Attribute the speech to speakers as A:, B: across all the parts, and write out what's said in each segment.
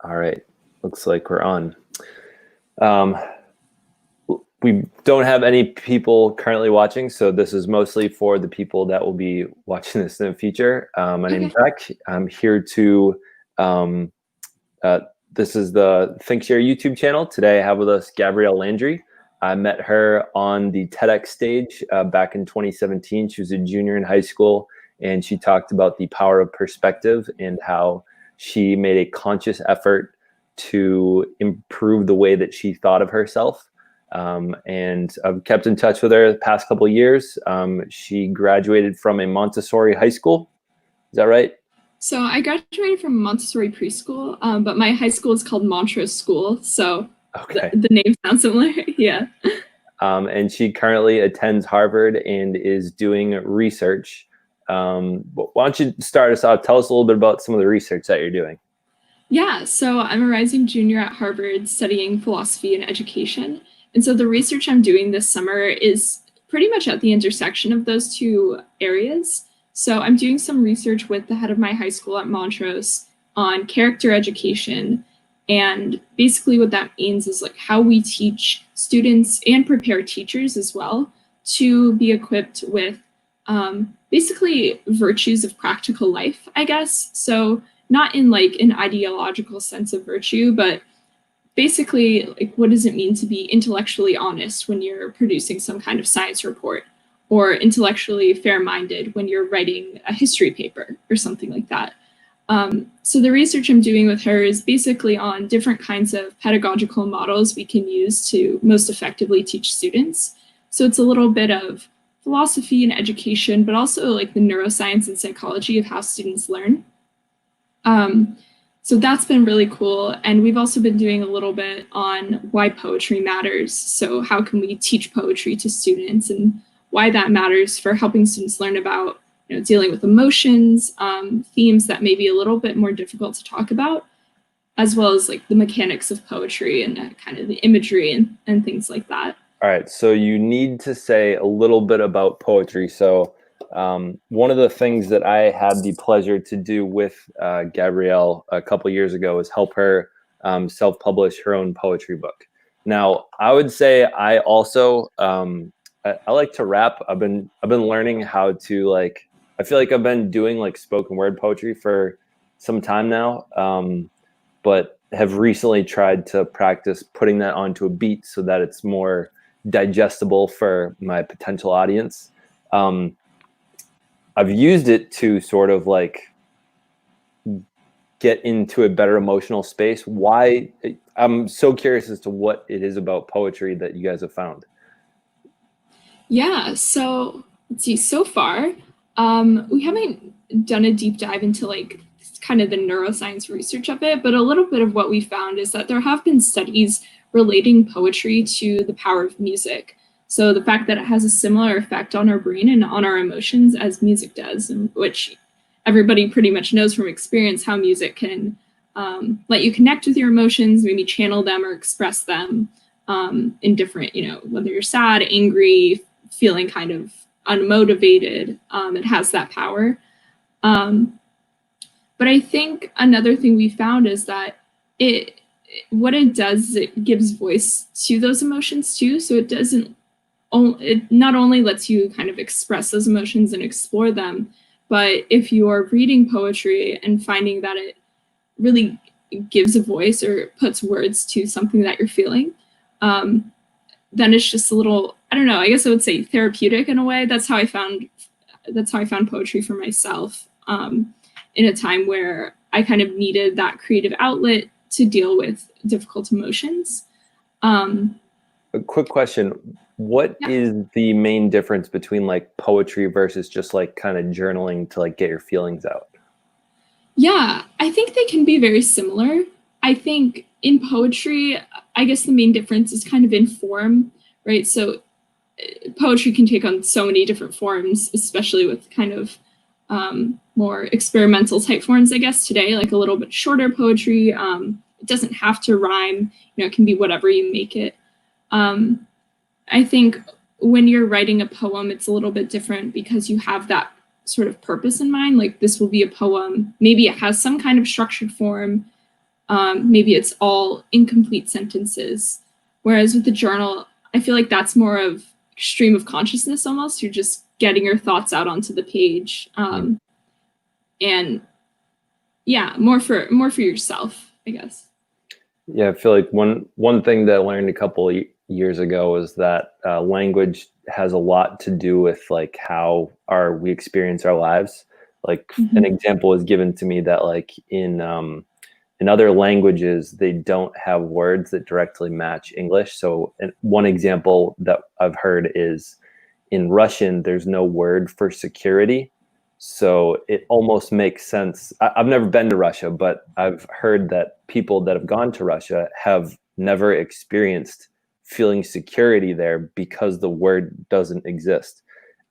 A: All right, looks like we're on. Um, we don't have any people currently watching, so this is mostly for the people that will be watching this in the future. My name's Zach. I'm here to, this is the ThinkShare YouTube channel. Today I have with us Gabrielle Landry. I met her on the TEDx stage back in 2017. She was a junior in high school, and she talked about the power of perspective and how she made a conscious effort to improve the way that she thought of herself. And I've kept in touch with her the past couple of years. She graduated from a Montessori high school. Is that right?
B: So I graduated from Montessori preschool, but my high school is called Montrose School. So
A: okay.
B: the name sounds similar. Yeah.
A: And she currently attends Harvard and is doing research. Why don't you start us off? Tell us a little bit about some of the research that you're doing.
B: Yeah, so I'm a rising junior at Harvard studying philosophy and education. And so the research I'm doing this summer is pretty much at the intersection of those two areas. So I'm doing some research with the head of my high school at Montrose on character education. And basically what that means is like how we teach students and prepare teachers as well to be equipped with basically virtues of practical life, I guess. So not in like an ideological sense of virtue, but basically like what does it mean to be intellectually honest when you're producing some kind of science report, or intellectually fair-minded when you're writing a history paper or something like that. So the research I'm doing with her is basically on different kinds of pedagogical models we can use to most effectively teach students. So it's a little bit of philosophy and education, but also like the neuroscience and psychology of how students learn. So that's been really cool. And we've also been doing a little bit on why poetry matters. So how can we teach poetry to students and why that matters for helping students learn about, dealing with emotions, themes that may be a little bit more difficult to talk about, as well as like the mechanics of poetry and kind of the imagery and things like that.
A: All right, so you need to say a little bit about poetry. So one of the things that I had the pleasure to do with Gabrielle a couple years ago was help her self-publish her own poetry book. Now, I would say I also I like to rap. I've been learning how to I feel like I've been doing like spoken word poetry for some time now, but have recently tried to practice putting that onto a beat so that it's more digestible for my potential audience. I've used it to sort of like get into a better emotional space. Why? I'm so curious as to what it is about poetry that you guys have found.
B: Yeah, so let's see, so far, we haven't done a deep dive into like kind of the neuroscience research of it, but a little bit of what we found is that there have been studies relating poetry to the power of music. So the fact that it has a similar effect on our brain and on our emotions as music does, and which everybody pretty much knows from experience how music can let you connect with your emotions, maybe channel them or express them in different, whether you're sad, angry, feeling kind of unmotivated, it has that power. But I think another thing we found is that what it does is it gives voice to those emotions too. So it not only lets you kind of express those emotions and explore them, but if you're reading poetry and finding that it really gives a voice or puts words to something that you're feeling, then it's just a little, I don't know, I guess I would say therapeutic in a way. That's how I found poetry for myself, in a time where I kind of needed that creative outlet to deal with difficult emotions.
A: A quick question. What is the main difference between like poetry versus just like kind of journaling to like get your feelings out?
B: Yeah, I think they can be very similar. I think in poetry, I guess the main difference is kind of in form, right? So poetry can take on so many different forms, especially with kind of more experimental type forms, I guess, today, like a little bit shorter poetry. It doesn't have to rhyme, it can be whatever you make it. I think when you're writing a poem, it's a little bit different because you have that sort of purpose in mind. Like this will be a poem. Maybe it has some kind of structured form. maybe it's all incomplete sentences. Whereas with the journal, I feel like that's more of stream of consciousness almost. You're just getting your thoughts out onto the page. And yeah, more for yourself, I guess.
A: Yeah, I feel like one thing that I learned a couple years ago is that language has a lot to do with like how we experience our lives. Like an example is given to me that like in other languages they don't have words that directly match English. So one example that I've heard is in Russian there's no word for security. So it almost makes sense. I've never been to Russia, but I've heard that people that have gone to Russia have never experienced feeling security there because the word doesn't exist.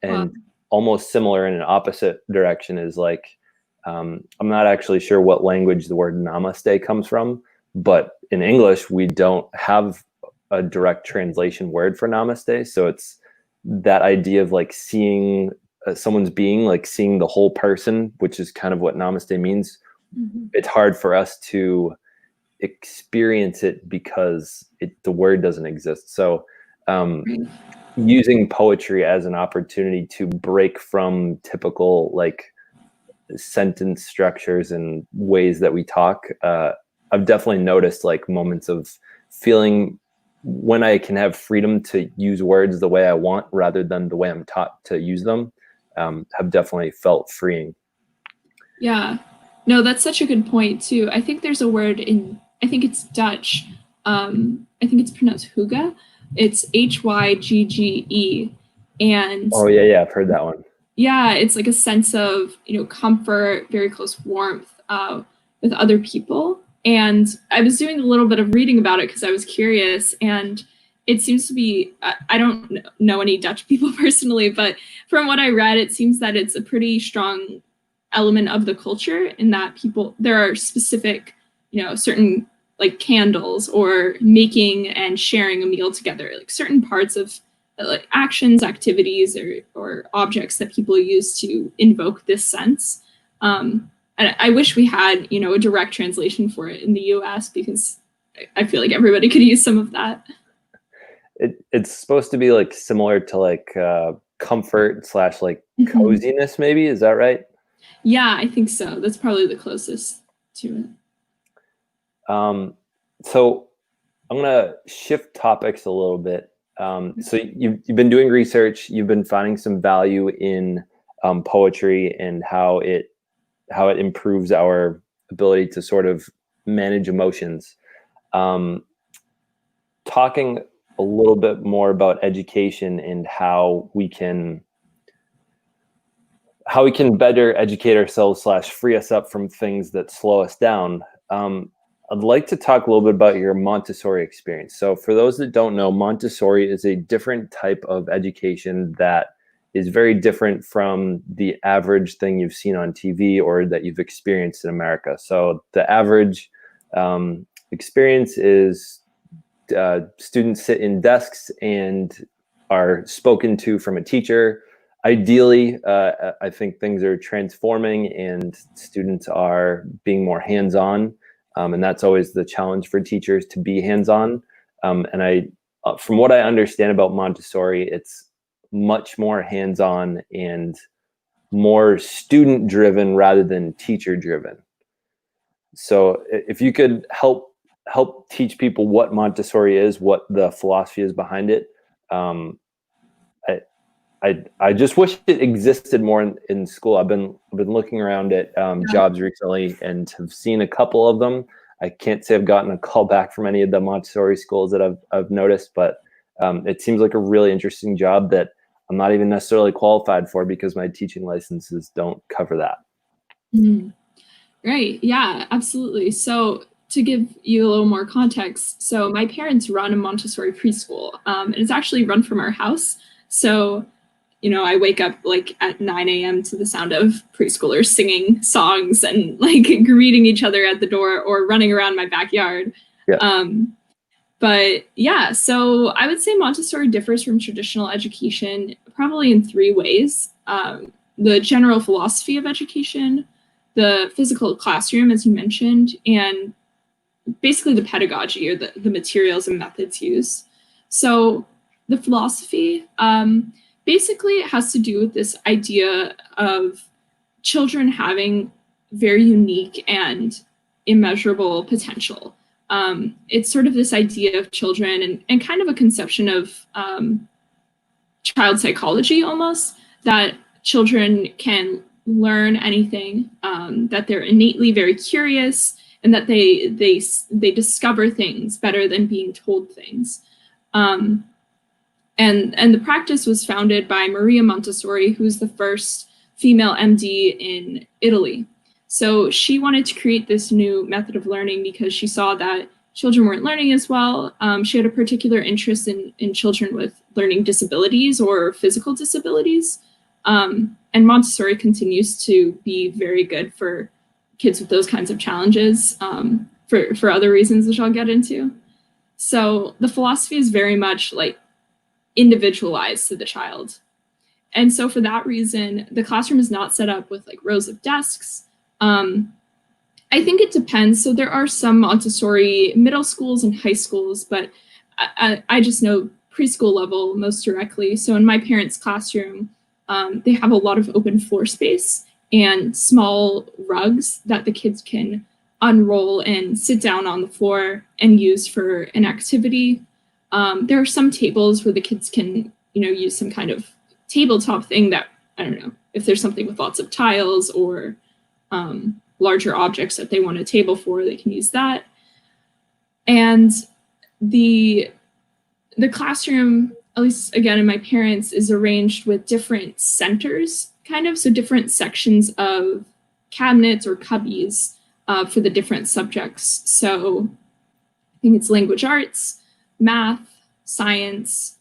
A: And almost similar in an opposite direction is like, I'm not actually sure what language the word namaste comes from, but in English, we don't have a direct translation word for namaste. So it's that idea of like seeing someone's being, like seeing the whole person, which is kind of what namaste means. It's hard for us to experience it because the word doesn't exist. So using poetry as an opportunity to break from typical like sentence structures and ways that we talk, I've definitely noticed like moments of feeling when I can have freedom to use words the way I want rather than the way I'm taught to use them. Have definitely felt freeing.
B: Yeah, no, that's such a good point too. I think there's a word I think it's Dutch. I think it's pronounced hygge. It's Hygge, and
A: oh yeah, I've heard that one.
B: Yeah, it's like a sense of comfort, very close warmth with other people. And I was doing a little bit of reading about it because I was curious, and it seems to be, I don't know any Dutch people personally, but from what I read, it seems that it's a pretty strong element of the culture in that there are specific, certain like candles or making and sharing a meal together, like certain parts of like actions, activities, or objects that people use to invoke this sense. And I wish we had, a direct translation for it in the US because I feel like everybody could use some of that.
A: It's supposed to be like similar to like comfort / like coziness, maybe. Is that right?
B: Yeah, I think so. That's probably the closest to it.
A: So I'm gonna shift topics a little bit. So you've been doing research. You've been finding some value in poetry and how it improves our ability to sort of manage emotions. Talking a little bit more about education and how we can better educate ourselves / free us up from things that slow us down. I'd like to talk a little bit about your Montessori experience. So for those that don't know, Montessori is a different type of education that is very different from the average thing you've seen on TV or that you've experienced in America. So the average experience is students sit in desks and are spoken to from a teacher. Ideally, I think things are transforming and students are being more hands-on. And that's always the challenge for teachers, to be hands-on. And from what I understand about Montessori, it's much more hands-on and more student-driven rather than teacher-driven. So if you could help teach people what Montessori is, what the philosophy is behind it, I just wish it existed more in school. I've been looking around at jobs recently and have seen a couple of them. I can't say I've gotten a call back from any of the Montessori schools that I've noticed, but it seems like a really interesting job that I'm not even necessarily qualified for because my teaching licenses don't cover that.
B: Right. Yeah, absolutely. So to give you a little more context, so my parents run a Montessori preschool, and it's actually run from our house. So I wake up like at 9 a.m. to the sound of preschoolers singing songs and like greeting each other at the door or running around my backyard.
A: Yeah.
B: But yeah, so I would say Montessori differs from traditional education probably in 3 ways. The general philosophy of education, the physical classroom, as you mentioned, and basically the pedagogy or the materials and methods used. So the philosophy, basically it has to do with this idea of children having very unique and immeasurable potential. It's sort of this idea of children and kind of a conception of child psychology almost, that children can learn anything, that they're innately very curious, and that they discover things better than being told things. And the practice was founded by Maria Montessori, who's the first female MD in Italy. So she wanted to create this new method of learning because she saw that children weren't learning as well. She had a particular interest in children with learning disabilities or physical disabilities. And Montessori continues to be very good for kids with those kinds of challenges, for other reasons, which I'll get into. So the philosophy is very much like individualized to the child. And so for that reason, the classroom is not set up with like rows of desks. I think it depends. So there are some Montessori middle schools and high schools, but I just know preschool level most directly. So in my parents' classroom, they have a lot of open floor space and small rugs that the kids can unroll and sit down on the floor and use for an activity. There are some tables where the kids can, use some kind of tabletop thing that, I don't know, if there's something with lots of tiles or larger objects that they want a table for, they can use that. And the classroom, at least again in my parents', is arranged with different centers, kind of, so different sections of cabinets or cubbies for the different subjects. So I think it's language arts, math, science,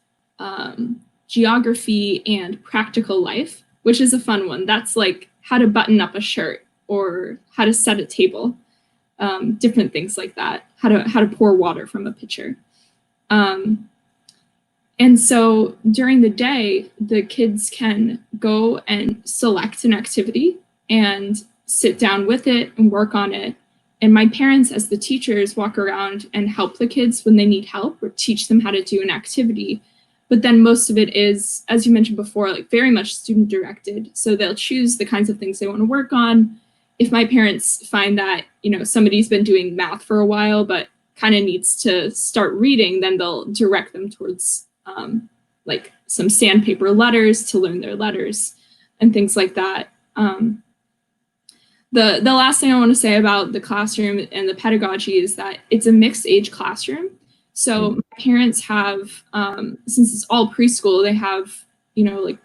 B: geography, and practical life, which is a fun one. That's like how to button up a shirt or how to set a table, different things like that, how to pour water from a pitcher. And so during the day, the kids can go and select an activity and sit down with it and work on it. And my parents, as the teachers, walk around and help the kids when they need help or teach them how to do an activity. But then most of it is, as you mentioned before, like very much student directed. So they'll choose the kinds of things they want to work on. If my parents find that, somebody's been doing math for a while, but kind of needs to start reading, then they'll direct them towards like some sandpaper letters to learn their letters and things like that. The last thing I want to say about the classroom and the pedagogy is that it's a mixed age classroom. So my parents have, since it's all preschool, they have, like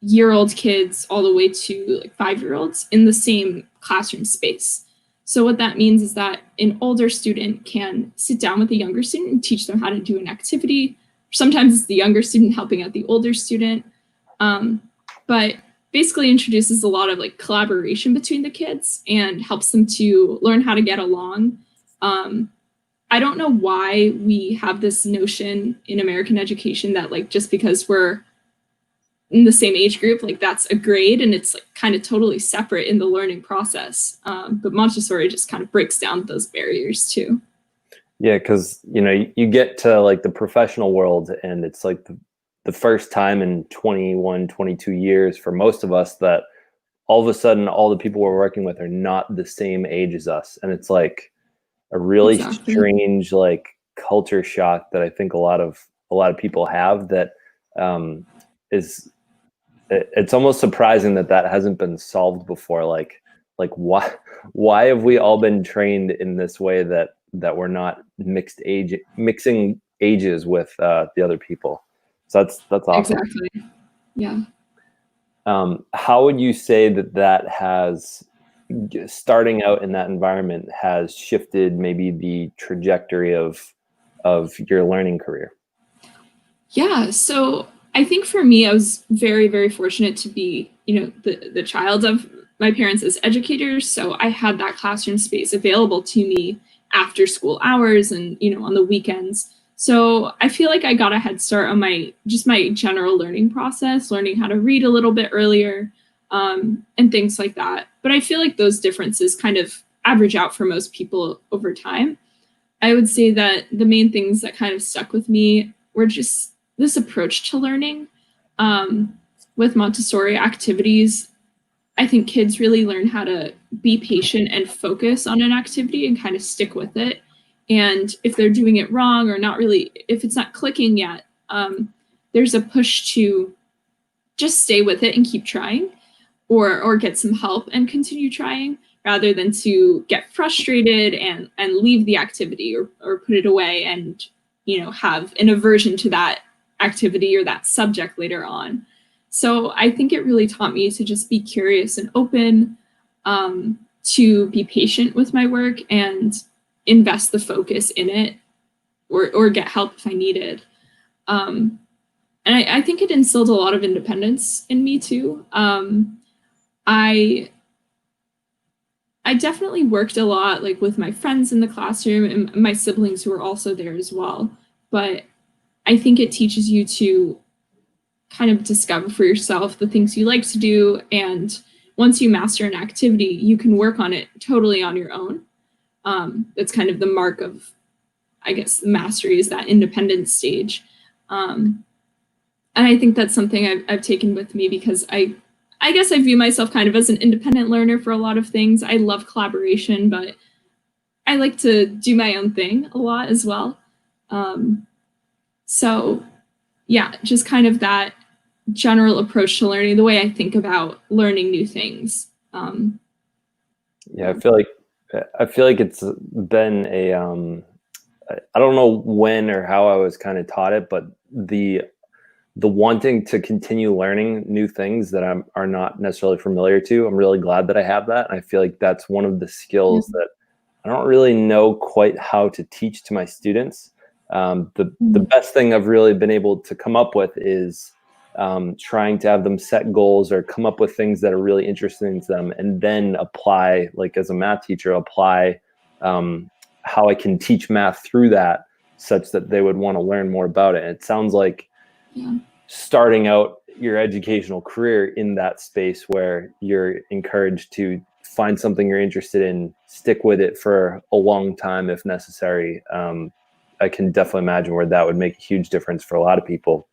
B: year-old kids all the way to like 5-year-olds in the same classroom space. So what that means is that an older student can sit down with a younger student and teach them how to do an activity. Sometimes it's the younger student helping out the older student, but basically introduces a lot of like collaboration between the kids and helps them to learn how to get along. I don't know why we have this notion in American education that like just because we're in the same age group, like that's a grade and it's like kind of totally separate in the learning process. But Montessori just kind of breaks down those barriers too.
A: Yeah, because you get to like the professional world and it's like the first time in 21, 22 years for most of us that all of a sudden all the people we're working with are not the same age as us. And it's like a really strange like culture shock that I think a lot of people have that it's almost surprising that hasn't been solved before. Like why have we all been trained in this way that we're not mixing ages with the other people? So that's awesome.
B: Exactly. Yeah.
A: How would you say that has, starting out in that environment, has shifted maybe the trajectory of your learning career?
B: Yeah. So I think for me, I was very, very fortunate to be, the child of my parents as educators. So I had that classroom space available to me after school hours and, on the weekends. So I feel like I got a head start on my general learning process, learning how to read a little bit earlier, and things like that. But I feel like those differences kind of average out for most people over time. I would say that the main things that kind of stuck with me were just this approach to learning. With Montessori activities, I think kids really learn how to be patient and focus on an activity and kind of stick with it. And if they're doing it wrong or not really, if it's not clicking yet, there's a push to just stay with it and keep trying, or get some help and continue trying, rather than to get frustrated and leave the activity, or put it away and have an aversion to that activity or that subject later on. So I think it really taught me to just be curious and open, to be patient with my work and invest the focus in it, or get help if I needed. And I think it instilled a lot of independence in me too. I definitely worked a lot, like with my friends in the classroom and my siblings who were also there as well. But I think it teaches you to kind of discover for yourself the things you like to do. And once you master an activity, you can work on it totally on your own. That's kind of the mark of, I guess, mastery, is that independence stage. And I think that's something I've taken with me, because I guess I view myself kind of as an independent learner for a lot of things. I love collaboration, but I like to do my own thing a lot as well. So yeah, just kind of that general approach to learning, the way I think about learning new things.
A: Yeah, I feel like it's been a I don't know when or how I was kind of taught it, but the wanting to continue learning new things that are not necessarily familiar to. I'm really glad that I have that. And I feel like that's one of the skills that I don't really know quite how to teach to my students. The best thing I've really been able to come up with is trying to have them set goals or come up with things that are really interesting to them, and then apply, like as a math teacher, apply how I can teach math through that, such that they would want to learn more about it. And it sounds like starting out your educational career in that space, where you're encouraged to find something you're interested in, stick with it for a long time if necessary. I can definitely imagine where that would make a huge difference for a lot of people.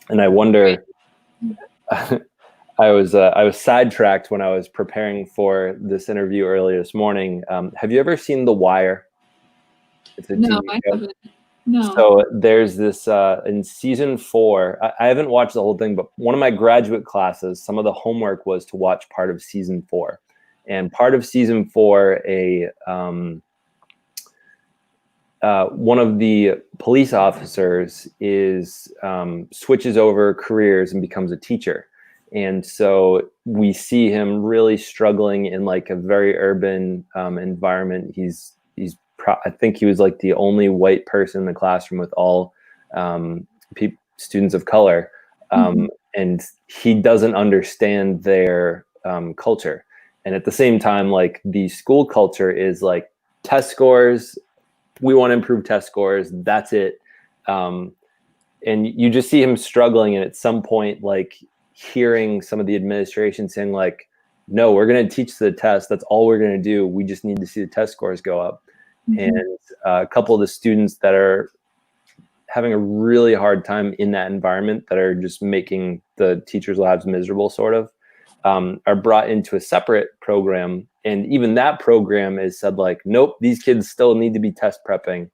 A: And I wonder, I was sidetracked when I was preparing for this interview earlier this morning. Have you ever seen The Wire? It's a
B: No,
A: TV
B: I
A: show.
B: haven't. No.
A: So there's this in season 4. I haven't watched the whole thing, but one of my graduate classes, some of the homework was to watch part of season 4. And part of season 4, one of the police officers switches over careers and becomes a teacher. And so we see him really struggling in like a very urban environment. I think he was like the only white person in the classroom with all students of color. And he doesn't understand their culture. And at the same time, like the school culture is like test scores. We want to improve test scores. That's it. And you just see him struggling. And at some point, like hearing some of the administration saying like, no, we're going to teach the test. That's all we're going to do. We just need to see the test scores go up. And a couple of the students that are having a really hard time in that environment, that are just making the teachers' lives miserable, sort of, are brought into a separate program. And even that program is said like, nope, these kids still need to be test prepping,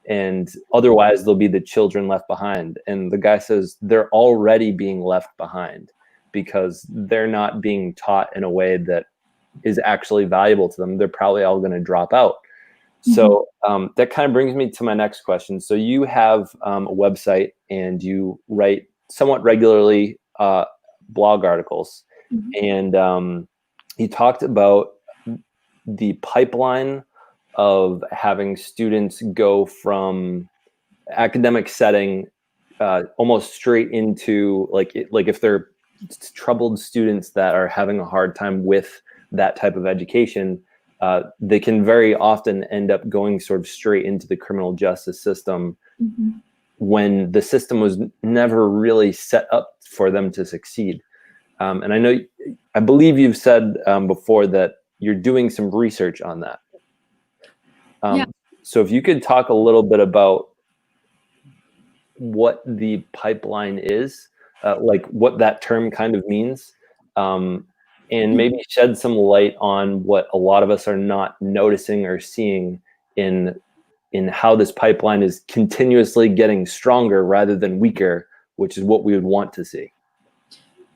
A: and otherwise they'll be the children left behind. And the guy says they're already being left behind because they're not being taught in a way that is actually valuable to them. They're probably all going to drop out. So that kind of brings me to my next question. So you have a website and you write somewhat regularly blog articles. And you talked about the pipeline of having students go from academic setting almost straight into like if they're troubled students that are having a hard time with that type of education, they can very often end up going sort of straight into the criminal justice system when the system was never really set up for them to succeed. And I believe you've said before that you're doing some research on that. So if you could talk a little bit about what the pipeline is, like what that term kind of means, and maybe shed some light on what a lot of us are not noticing or seeing in how this pipeline is continuously getting stronger rather than weaker, which is what we would want to see.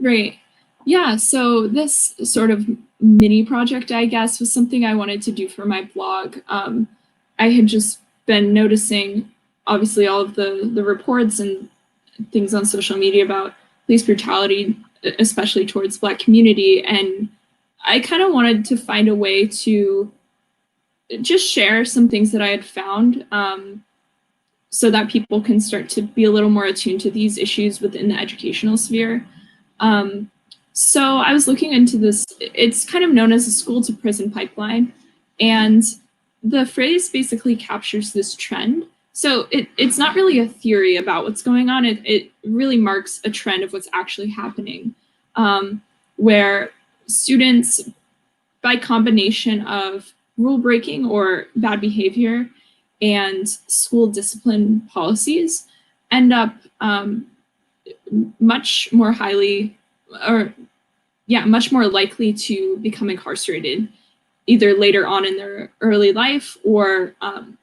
B: Right. Yeah, so this sort of mini project, I guess, was something I wanted to do for my blog. I had just been noticing, obviously, all of the reports and things on social media about police brutality, especially towards Black community, and I kind of wanted to find a way to just share some things that I had found, so that people can start to be a little more attuned to these issues within the educational sphere. So I was looking into this. It's kind of known as a school to prison pipeline, and the phrase basically captures this trend. So it's not really a theory about what's going on. It really marks a trend of what's actually happening, where students, by combination of rule breaking or bad behavior and school discipline policies, end up much more likely to become incarcerated, either later on in their early life or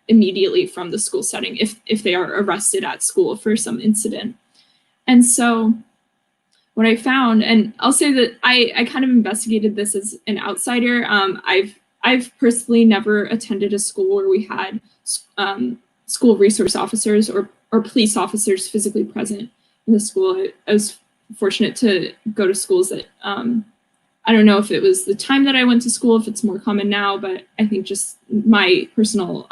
B: immediately from the school setting if they are arrested at school for some incident. And so what I found, and I'll say that I kind of investigated this as an outsider. I've personally never attended a school where we had school resource officers or police officers physically present in the school. I was fortunate to go to schools that I don't know if it was the time that I went to school, if it's more common now, but I think just my personal,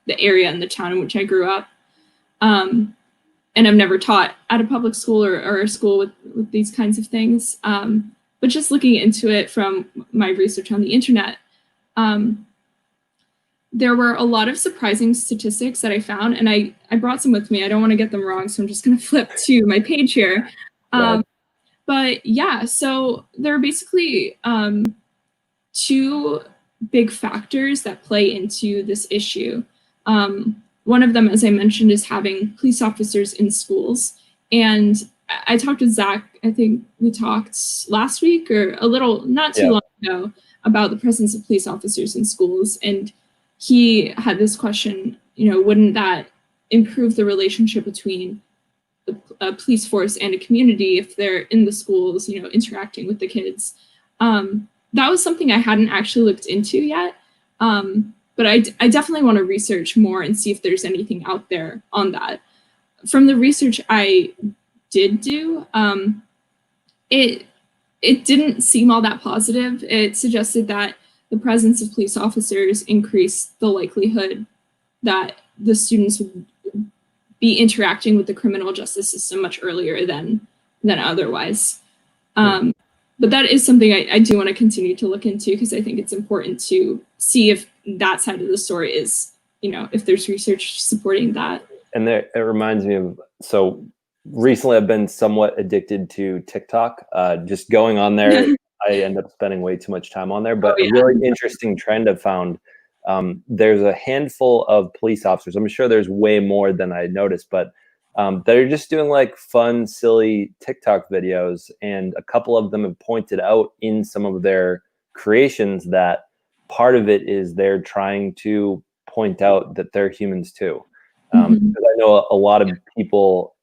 B: the area and the town in which I grew up. And I've never taught at a public school or a school with these kinds of things. But just looking into it from my research on the internet, there were a lot of surprising statistics that I found, and I brought some with me. I don't want to get them wrong, so I'm just going to flip to my page here. But yeah, so there are basically two big factors that play into this issue. One of them, as I mentioned, is having police officers in schools. And I talked to Zach, I think we talked last week or a little, not too long ago, about the presence of police officers in schools. And he had this question, wouldn't that improve the relationship between a police force and a community if they're in the schools, interacting with the kids? That was something I hadn't actually looked into yet. But I definitely want to research more and see if there's anything out there on that. From the research I did do, it didn't seem all that positive. It suggested that the presence of police officers increased the likelihood that the students would be interacting with the criminal justice system much earlier than otherwise. But that is something I do want to continue to look into, because I think it's important to see if that side of the story is, if there's research supporting that.
A: And it reminds me of, so recently I've been somewhat addicted to TikTok. Just going on there, I end up spending way too much time on there. But a really interesting trend I've found, there's a handful of police officers. I'm sure there's way more than I noticed, but they're just doing like fun, silly TikTok videos. And a couple of them have pointed out in some of their creations that part of it is they're trying to point out that they're humans too. Because I know a lot of people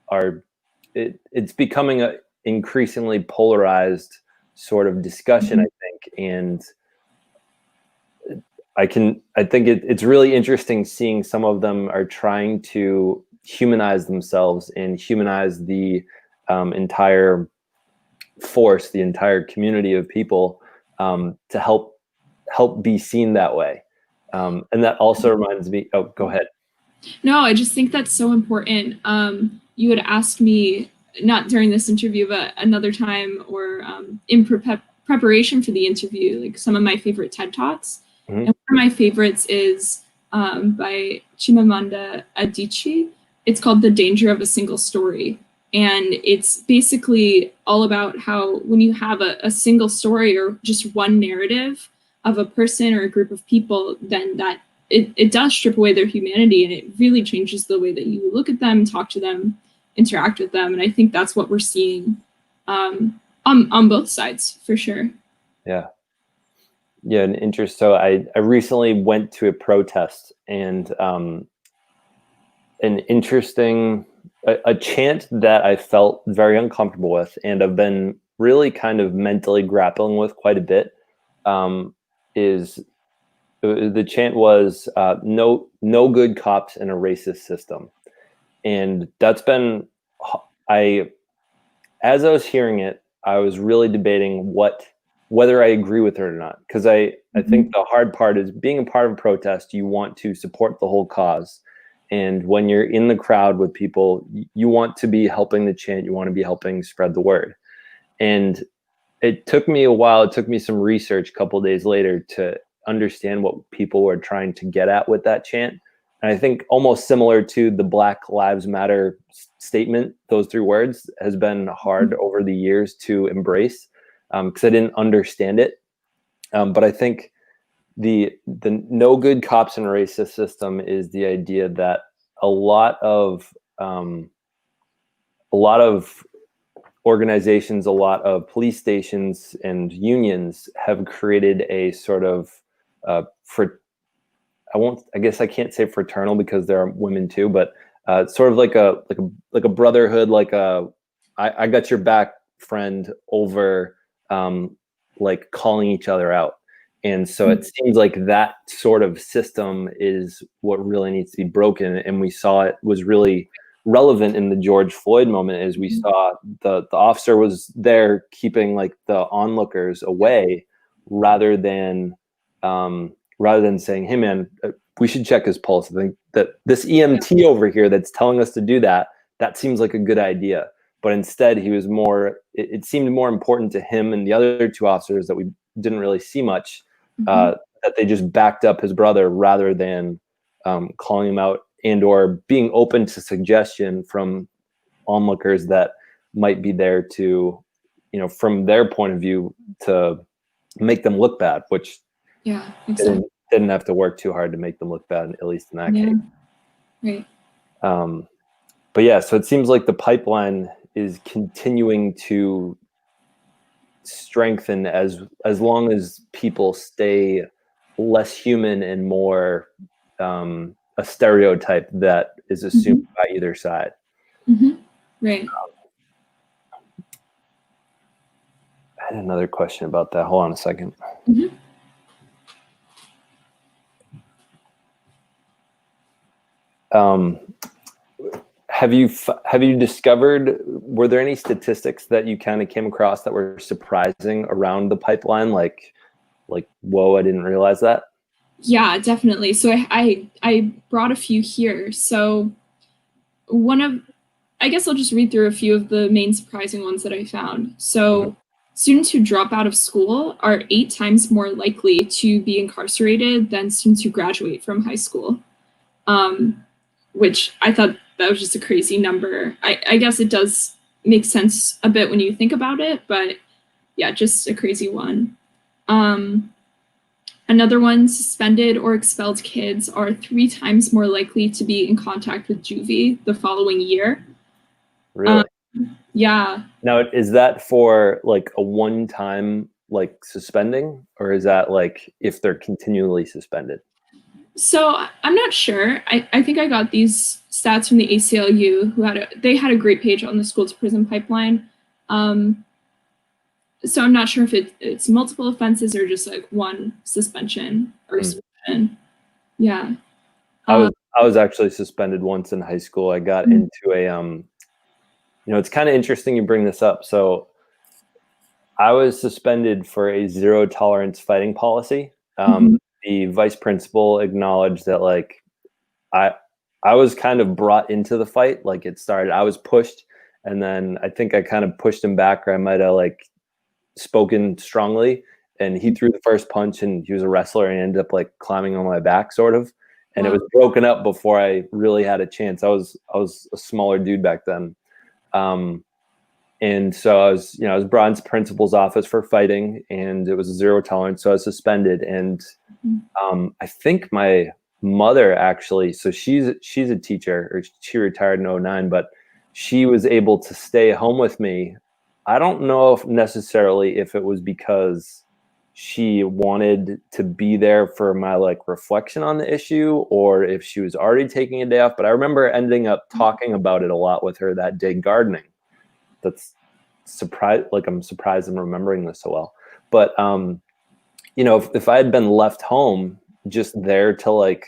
A: are, it's becoming an increasingly polarized sort of discussion, I think. And I think it's really interesting seeing some of them are trying to humanize themselves and humanize the entire force, the entire community of people, to help be seen that way. And that also reminds me, oh, go ahead.
B: No, I just think that's so important. You had asked me, not during this interview, but another time, or in preparation for the interview, like some of my favorite TED Talks. And one of my favorites is by Chimamanda Adichie. It's called The Danger of a Single Story. And it's basically all about how when you have a single story or just one narrative of a person or a group of people, then that it does strip away their humanity, and it really changes the way that you look at them, talk to them, interact with them. And I think that's what we're seeing on both sides, for sure.
A: Yeah. Yeah, an interest. So I recently went to a protest, and an interesting a chant that I felt very uncomfortable with, and I've been really kind of mentally grappling with quite a bit. Is the chant was no good cops in a racist system, and that's been as I was hearing it, I was really debating whether I agree with it or not, because I think the hard part is being a part of a protest. You want to support the whole cause, and when you're in the crowd with people, you want to be helping the chant. You want to be helping spread the word. And it took me a while. It took me some research a couple of days later to understand what people were trying to get at with that chant. And I think almost similar to the Black Lives Matter statement, those 3 words has been hard over the years to embrace, because I didn't understand it. But I think the no good cops and racist system is the idea that a lot of organizations, a lot of police stations and unions have created a sort of I guess I can't say fraternal because there are women too, but sort of like a brotherhood, like I got your back friend over like calling each other out. And so it seems like that sort of system is what really needs to be broken. And we saw it was really relevant in the George Floyd moment, as we saw the officer was there keeping like the onlookers away rather than saying, hey man, we should check his pulse. I think that this EMT over here that's telling us to do that seems like a good idea. But instead he was it seemed more important to him and the other 2 officers that we didn't really see much, that they just backed up his brother rather than calling him out and or being open to suggestion from onlookers that might be there to, from their point of view, to make them look bad, which
B: exactly.
A: didn't have to work too hard to make them look bad, at least in that case.
B: Right.
A: But yeah, so it seems like the pipeline is continuing to strengthen as long as people stay less human and more a stereotype that is assumed by either side.
B: Right.
A: I had another question about that. Hold on a second. Have you discovered, were there any statistics that you kind of came across that were surprising around the pipeline? Like, whoa, I didn't realize that.
B: Yeah, definitely. So I brought a few here. So I guess I'll just read through a few of the main surprising ones that I found. So students who drop out of school are 8 times more likely to be incarcerated than students who graduate from high school, which I thought that was just a crazy number. I guess it does make sense a bit when you think about it, but yeah, just a crazy one. Another one, suspended or expelled kids are 3 times more likely to be in contact with juvie the following year.
A: Really?
B: Yeah.
A: Now, is that for like a one-time like suspending, or is that like if they're continually suspended?
B: So I'm not sure. I think I got these stats from the ACLU, they had a great page on the school to prison pipeline. So I'm not sure if it's multiple offenses or just like one suspension or suspension. Yeah.
A: I was actually suspended once in high school. I got into a it's kind of interesting you bring this up. So I was suspended for a 0 tolerance fighting policy. The vice principal acknowledged that like I was kind of brought into the fight. Like it started, I was pushed, and then I think I kind of pushed him back, or I might have like spoken strongly, and he threw the first punch, and he was a wrestler and ended up like climbing on my back sort of, and it was broken up before I really had a chance. I was a smaller dude back then. And so I was brought into principal's office for fighting, and it was a 0 tolerance. So I was suspended. And I think my mother actually, so she's a teacher, or she retired in '09, but she was able to stay home with me. I don't know if necessarily if it was because she wanted to be there for my like reflection on the issue, or if she was already taking a day off, but I remember ending up talking about it a lot with her that day, gardening. That's surprised, like I'm surprised I'm remembering this so well. But you know, if I had been left home just there to like,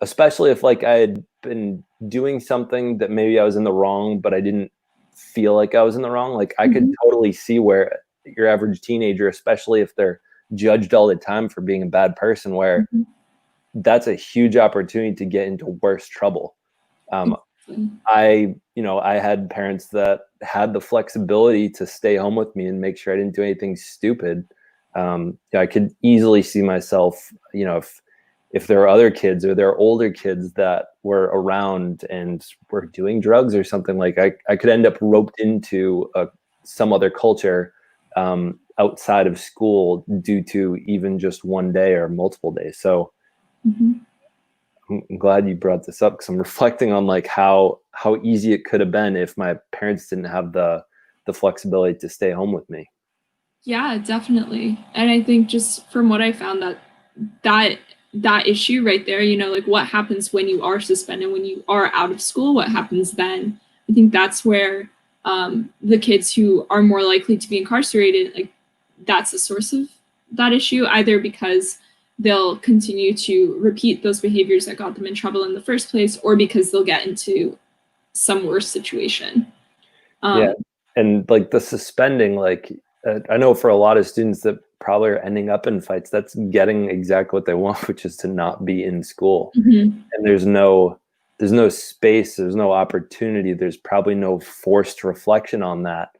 A: especially if like I had been doing something that maybe I was in the wrong, but I didn't feel like I was in the wrong, like I could totally see where your average teenager, especially if they're judged all the time for being a bad person, where that's a huge opportunity to get into worse trouble. I had parents that had the flexibility to stay home with me and make sure I didn't do anything stupid. I could easily see myself, you know, if there are other kids or there are older kids that were around and were doing drugs or something, like I could end up roped into some other culture outside of school due to even just one day or multiple days. So I'm glad you brought this up, because I'm reflecting on like how easy it could have been if my parents didn't have the flexibility to stay home with me.
B: Yeah, definitely. And I think just from what I found, that issue right there, you know, like what happens when you are suspended, when you are out of school, what happens then? I think that's where the kids who are more likely to be incarcerated, like that's the source of that issue, either because they'll continue to repeat those behaviors that got them in trouble in the first place, or because they'll get into some worse situation.
A: Yeah, and like the suspending, like I know for a lot of students that probably are ending up in fights, that's getting exactly what they want, which is to not be in school. And there's no space, there's no opportunity, there's probably no forced reflection on that.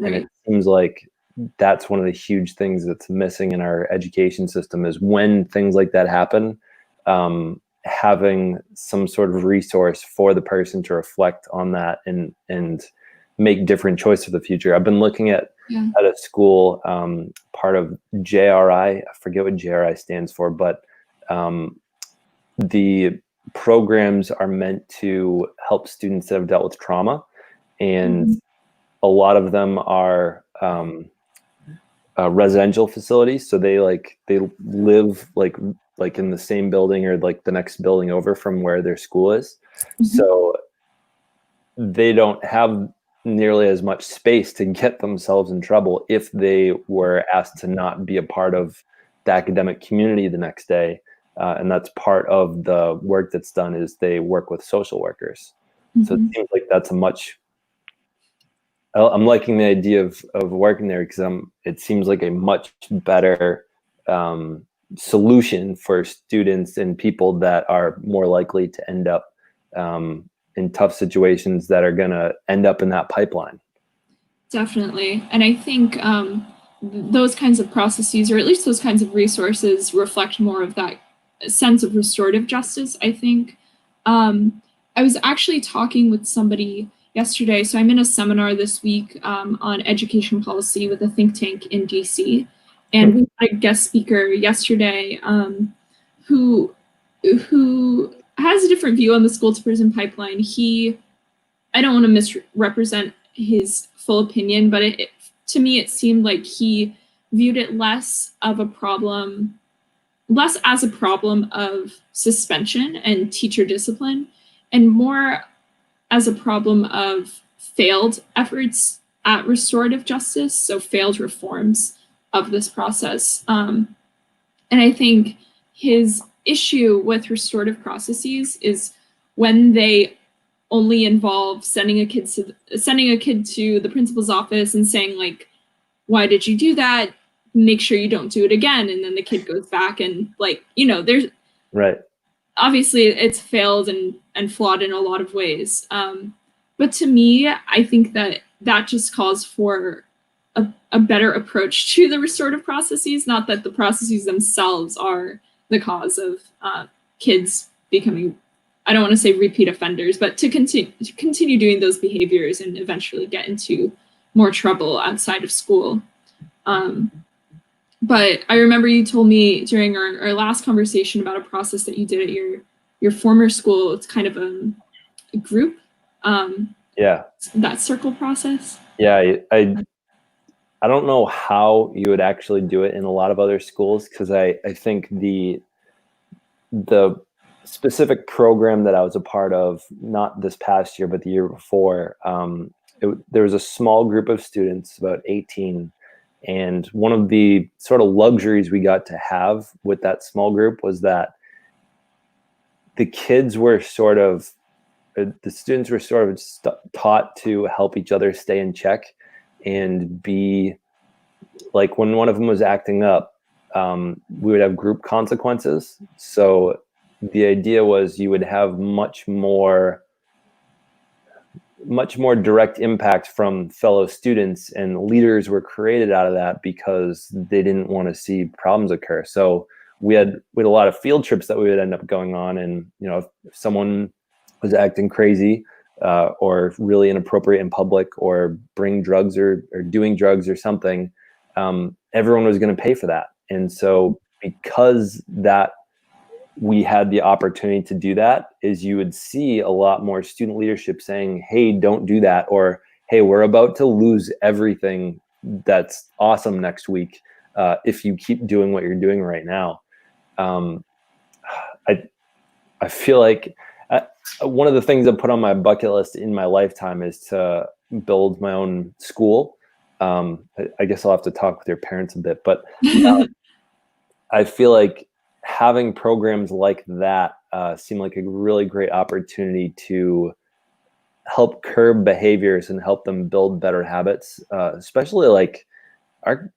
A: And it seems like that's one of the huge things that's missing in our education system, is when things like that happen, having some sort of resource for the person to reflect on that and make different choices for the future. I've been looking at a school, part of JRI. I forget what JRI stands for, but the programs are meant to help students that have dealt with trauma, and a lot of them are residential facilities. So they live like in the same building or like the next building over from where their school is. So they don't have nearly as much space to get themselves in trouble if they were asked to not be a part of the academic community the next day. And that's part of the work that's done, is they work with social workers. So it seems like that's I'm liking the idea of working there, because it seems like a much better solution for students and people that are more likely to end up in tough situations that are going to end up in that pipeline.
B: Definitely. And I think those kinds of processes, or at least those kinds of resources, reflect more of that sense of restorative justice, I think. I was actually talking with somebody yesterday. So I'm in a seminar this week on education policy with a think tank in DC. And we had a guest speaker yesterday who has a different view on the school to prison pipeline. I don't want to misrepresent his full opinion, but to me, it seemed like he viewed it less as a problem of suspension and teacher discipline, and more as a problem of failed efforts at restorative justice, so failed reforms of this process. And I think his issue with restorative processes is when they only involve sending a kid to the principal's office and saying, like, why did you do that? Make sure you don't do it again. And then the kid goes back and, like, you know, there's obviously it's failed and flawed in a lot of ways. But to me, I think that just calls for a better approach to the restorative processes, not that the processes themselves are the cause of kids becoming, I don't want to say repeat offenders, but to continue doing those behaviors and eventually get into more trouble outside of school. But I remember you told me during our last conversation about a process that you did at your your former school, it's kind of a group, that circle process.
A: Yeah, I don't know how you would actually do it in a lot of other schools, because I think the specific program that I was a part of, not this past year, but the year before, there was a small group of students, about 18, and one of the sort of luxuries we got to have with that small group was that the kids were sort of, the students were sort of taught to help each other stay in check and be like, when one of them was acting up, we would have group consequences. So the idea was you would have much more direct impact from fellow students, and leaders were created out of that because they didn't want to see problems occur. So we had a lot of field trips that we would end up going on, and if someone was acting crazy or really inappropriate in public, or bring drugs or doing drugs or something, everyone was going to pay for that. And so because that we had the opportunity to do that, is you would see a lot more student leadership saying, hey, don't do that, or hey, we're about to lose everything that's awesome next week if you keep doing what you're doing right now. I feel like one of the things I put on my bucket list in my lifetime is to build my own school. I guess I'll have to talk with your parents a bit, but I feel like having programs like that seem like a really great opportunity to help curb behaviors and help them build better habits. Especially like our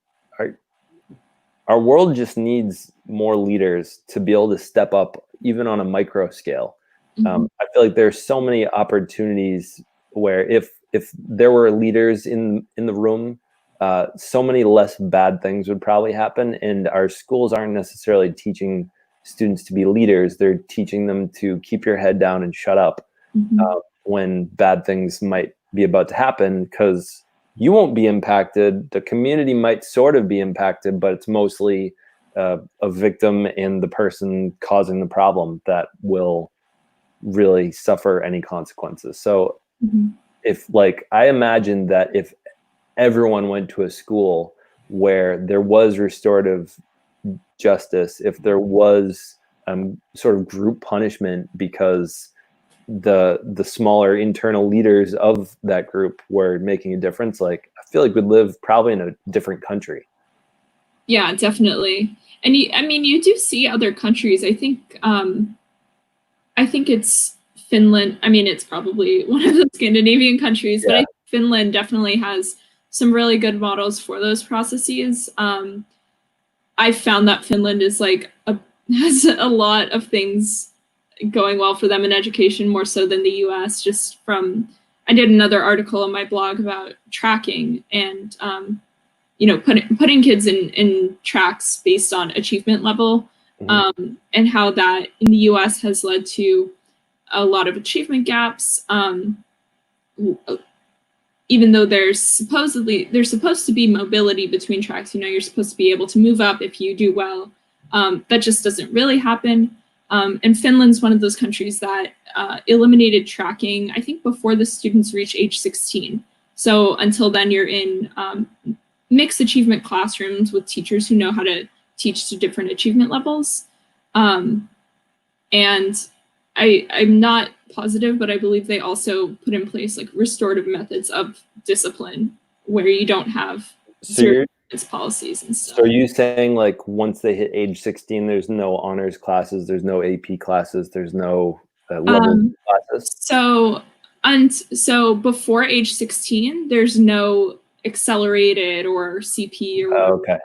A: world just needs more leaders to be able to step up, even on a micro scale. I feel like there's so many opportunities where if there were leaders in the room, so many less bad things would probably happen. And our schools aren't necessarily teaching students to be leaders. They're teaching them to keep your head down and shut up when bad things might be about to happen, because you won't be impacted. The community might sort of be impacted, but it's mostly a victim and the person causing the problem that will really suffer any consequences. So if, like, I imagine that if everyone went to a school where there was restorative justice, if there was sort of group punishment because the smaller internal leaders of that group were making a difference, like, I feel like we'd live probably in a different country.
B: Yeah, definitely. And you do see other countries. I think it's Finland. I mean, it's probably one of the Scandinavian countries, but I think Finland definitely has some really good models for those processes. I found that Finland is has a lot of things going well for them in education, more so than the US. Just from, I did another article on my blog about tracking and putting kids in tracks based on achievement level, and how that in the US has led to a lot of achievement gaps. Even though there's supposed to be mobility between tracks, you're supposed to be able to move up if you do well. That just doesn't really happen. And Finland's one of those countries that eliminated tracking, I think, before the students reach age 16. So until then, you're in mixed achievement classrooms with teachers who know how to teach to different achievement levels. And I'm not positive, but I believe they also put in place like restorative methods of discipline where you don't have policies and stuff.
A: So are you saying, like, once they hit age 16, there's no honors classes, there's no AP classes, there's no level classes?
B: So before age 16, there's no accelerated or CP or whatever.
A: Okay.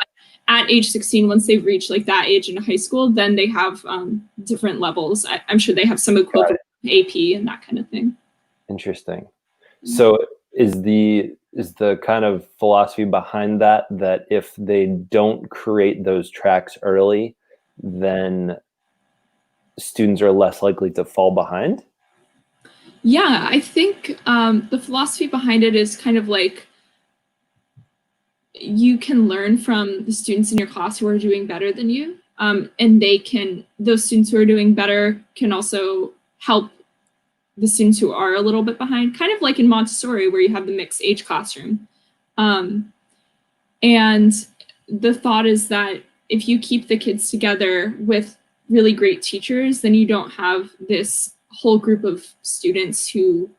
B: At age 16, once they've reached like that age in high school, then they have different levels. I'm sure they have some equivalent AP and that kind of thing.
A: Interesting. So is the kind of philosophy behind that if they don't create those tracks early, then students are less likely to fall behind?
B: Yeah, I think the philosophy behind it is kind of like, you can learn from the students in your class who are doing better than you. And those students who are doing better can also help the students who are a little bit behind, kind of like in Montessori where you have the mixed age classroom. And the thought is that if you keep the kids together with really great teachers, then you don't have this whole group of students who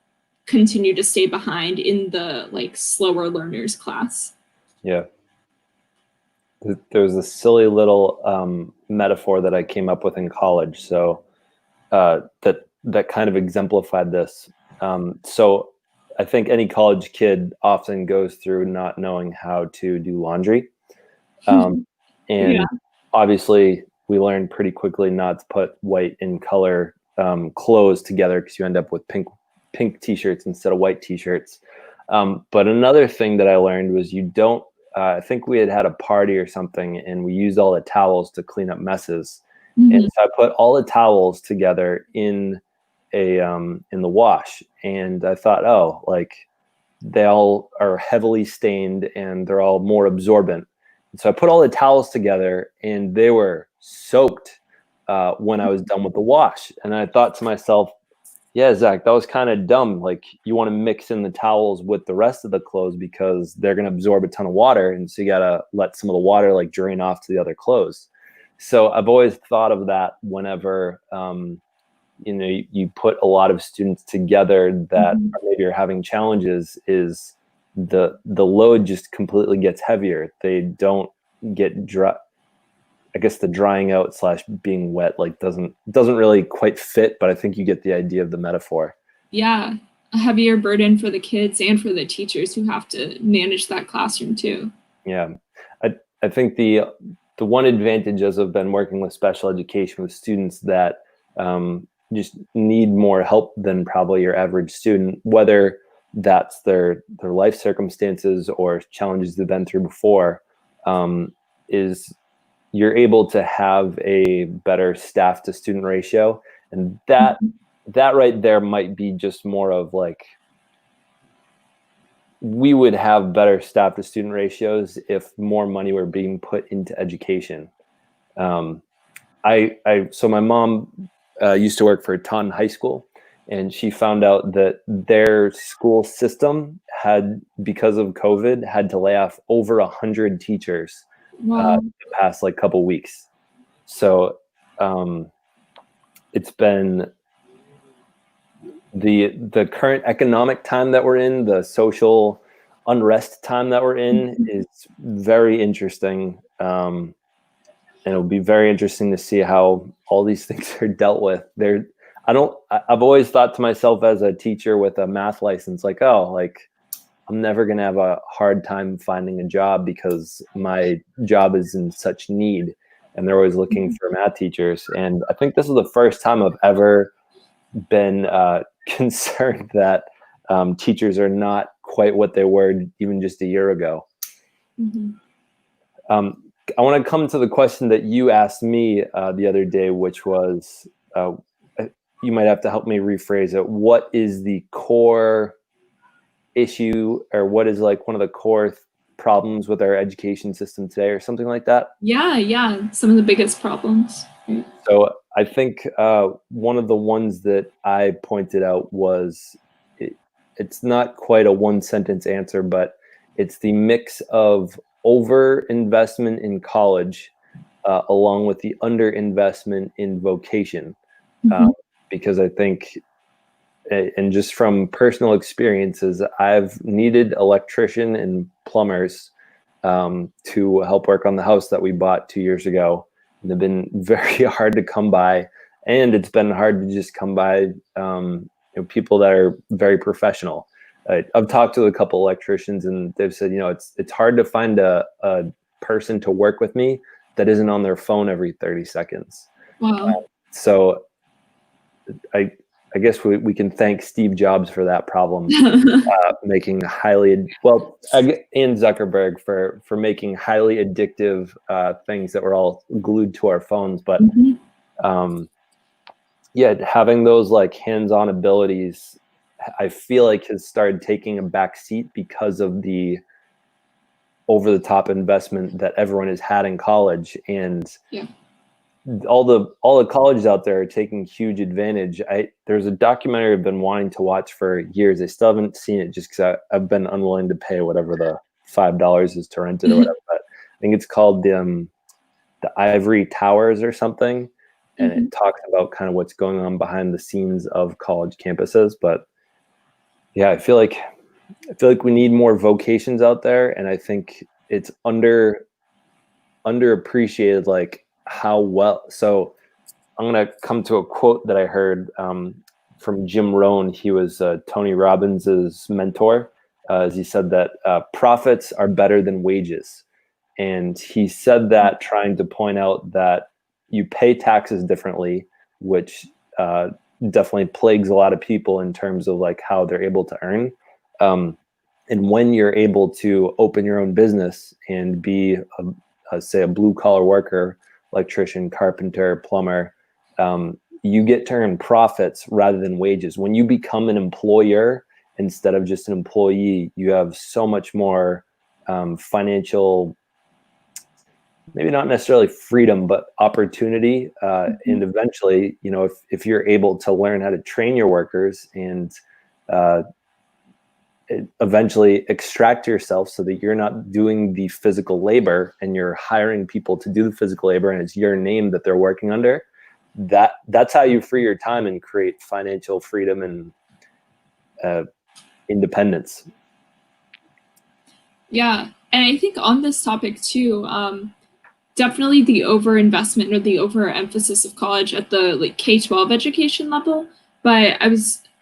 B: continue to stay behind in the like slower learners class.
A: Yeah. There was a silly little metaphor that I came up with in college. So that kind of exemplified this. So I think any college kid often goes through not knowing how to do laundry. And
B: Yeah.
A: obviously we learned pretty quickly not to put white in color clothes together because you end up with pink t-shirts instead of white t-shirts. But another thing that I learned was you don't, I think we had a party or something and we used all the towels to clean up messes.
B: Mm-hmm.
A: And so I put all the towels together in the wash, and I thought, oh, like they all are heavily stained and they're all more absorbent. And so I put all the towels together and they were soaked when I was done with the wash. And I thought to myself, yeah, Zach, that was kind of dumb. Like you want to mix in the towels with the rest of the clothes because they're going to absorb a ton of water. And so you got to let some of the water like drain off to the other clothes. So I've always thought of that whenever, you put a lot of students together that maybe are having challenges, is the load just completely gets heavier. They don't get dry. I guess the drying out / being wet like doesn't really quite fit, but I think you get the idea of the metaphor.
B: Yeah, a heavier burden for the kids and for the teachers who have to manage that classroom too.
A: Yeah, I think the one advantage as I've been working with special education with students that just need more help than probably your average student, whether that's their life circumstances or challenges they've been through before, is you're able to have a better staff to student ratio. And that right there might be just more of like, we would have better staff to student ratios if more money were being put into education. So my mom used to work for Taunton High School, and she found out that their school system had, because of COVID, had to lay off over 100 teachers.
B: Wow.
A: The past like couple weeks. So it's been the current economic time that we're in, the social unrest time that we're in, is very interesting. And it'll be very interesting to see how all these things are dealt with. I've always thought to myself as a teacher with a math license, like, oh, like I'm never going to have a hard time finding a job because my job is in such need, and they're always looking for math teachers. And I think this is the first time I've ever been concerned that teachers are not quite what they were even just a year ago. I want to come to the question that you asked me the other day, which was, you might have to help me rephrase it. What is the core issue, or what is like one of the core problems with our education system today, or something like that?
B: Yeah, some of the biggest problems. Right.
A: So I think one of the ones that I pointed out was, it's not quite a one sentence answer, but it's the mix of over investment in college along with the under investment in vocation. Because I think, and just from personal experiences, I've needed electrician and plumbers to help work on the house that we bought 2 years ago. And they've been very hard to come by, and it's been hard to just come by people that are very professional. I've talked to a couple electricians, and they've said, it's hard to find a person to work with me that isn't on their phone every 30 seconds.
B: Wow.
A: So I guess we can thank Steve Jobs for that problem, making and Zuckerberg for making highly addictive things that we're all glued to our phones. But having those like hands-on abilities, I feel like has started taking a back seat because of the over-the-top investment that everyone has had in college. And all the colleges out there are taking huge advantage. There's a documentary I've been wanting to watch for years. I still haven't seen it just because I've been unwilling to pay whatever the $5 is to rent it or whatever. But I think it's called the Ivory Towers or something, and it talks about kind of what's going on behind the scenes of college campuses. But yeah, I feel like we need more vocations out there, and I think it's underappreciated, like how well. So I'm going to come to a quote that I heard from Jim Rohn. He was Tony Robbins's mentor. As he said that profits are better than wages. And he said that trying to point out that you pay taxes differently, which definitely plagues a lot of people in terms of like how they're able to earn. And when you're able to open your own business and be, say, a blue collar worker, electrician, carpenter, plumber, you get to earn profits rather than wages. When you become an employer instead of just an employee, you have so much more financial, maybe not necessarily freedom, but opportunity. And eventually, if you're able to learn how to train your workers and eventually extract yourself so that you're not doing the physical labor and you're hiring people to do the physical labor and it's your name that they're working under, that's how you free your time and create financial freedom and independence.
B: Yeah. And I think on this topic too, definitely the overinvestment or the overemphasis of college at the like K-12 education level, but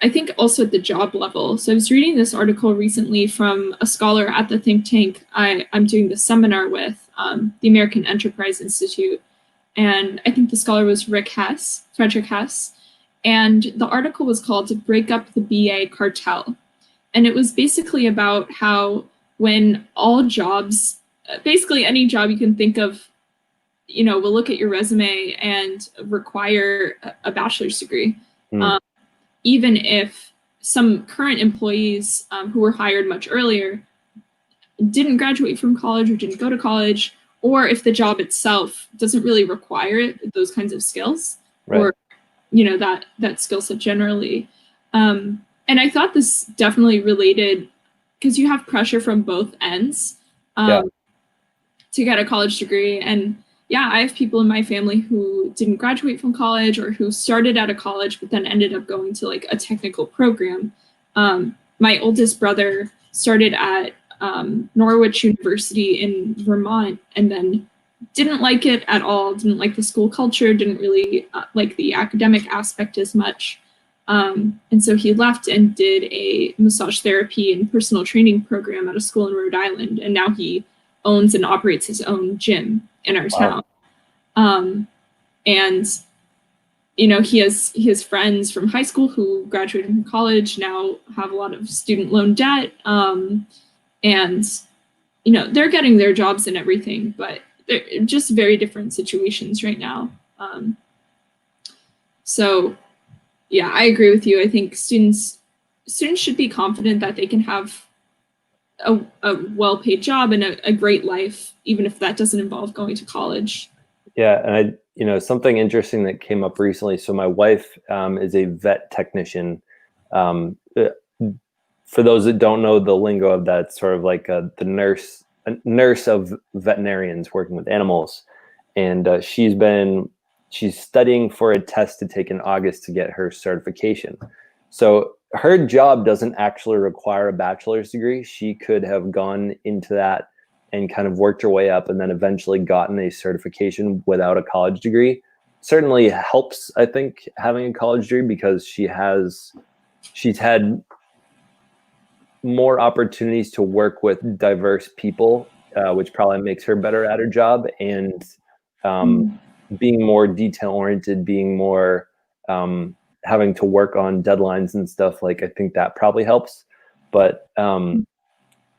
B: I think also at the job level. So I was reading this article recently from a scholar at the think tank I'm doing the seminar with, the American Enterprise Institute. And I think the scholar was Frederick Hess. And the article was called "To Break Up the BA Cartel." And it was basically about how when all jobs, basically any job you can think of, will look at your resume and require a bachelor's degree. Even if some current employees who were hired much earlier didn't graduate from college or didn't go to college, or if the job itself doesn't really require those kinds of skills,
A: Right.
B: or that skill set generally. And I thought this definitely related because you have pressure from both ends to get a college degree. And yeah, I have people in my family who didn't graduate from college or who started out of college but then ended up going to like a technical program. My oldest brother started at Norwich University in Vermont and then didn't like it at all, didn't like the school culture, didn't really like the academic aspect as much. And so he left and did a massage therapy and personal training program at a school in Rhode Island. And now he owns and operates his own gym in our town. And he has friends from high school who graduated from college, now have a lot of student loan debt. And they're getting their jobs and everything, but they're just very different situations right now. So yeah, I agree with you. I think students should be confident that they can have a well-paid job and a great life, even if that doesn't involve going to college.
A: Yeah, and something interesting that came up recently. So my wife is a vet technician. For those that don't know the lingo of that, it's sort of like a nurse of veterinarians working with animals, and she's studying for a test to take in August to get her certification. So her job doesn't actually require a bachelor's degree. She could have gone into that and kind of worked her way up and then eventually gotten a certification without a college degree. Certainly helps, I think, having a college degree because she's had more opportunities to work with diverse people, which probably makes her better at her job, and being more detail oriented, being more having to work on deadlines and stuff, like I think that probably helps. But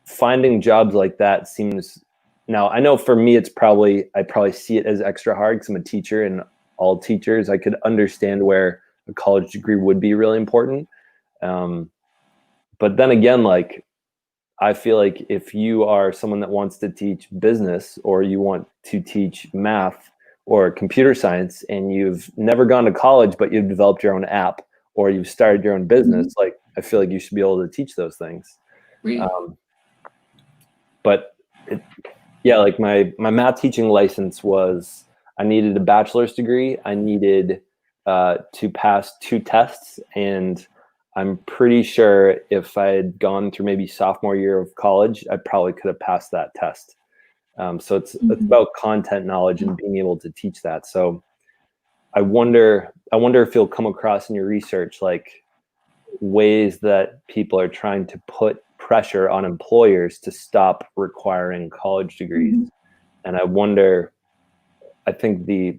A: finding jobs like that seems, now I know for me I probably see it as extra hard because I'm a teacher, and all teachers, I could understand where a college degree would be really important. But then again, like I feel like if you are someone that wants to teach business or you want to teach math, or computer science and you've never gone to college, but you've developed your own app or you've started your own business, like I feel like you should be able to teach those things.
B: Right.
A: But yeah, like my math teaching license was, I needed a bachelor's degree. I needed to pass 2 tests. And I'm pretty sure if I had gone through maybe sophomore year of college, I probably could have passed that test. So it's about content knowledge and being able to teach that. So I wonder if you'll come across in your research, like ways that people are trying to put pressure on employers to stop requiring college degrees. And I wonder, I think the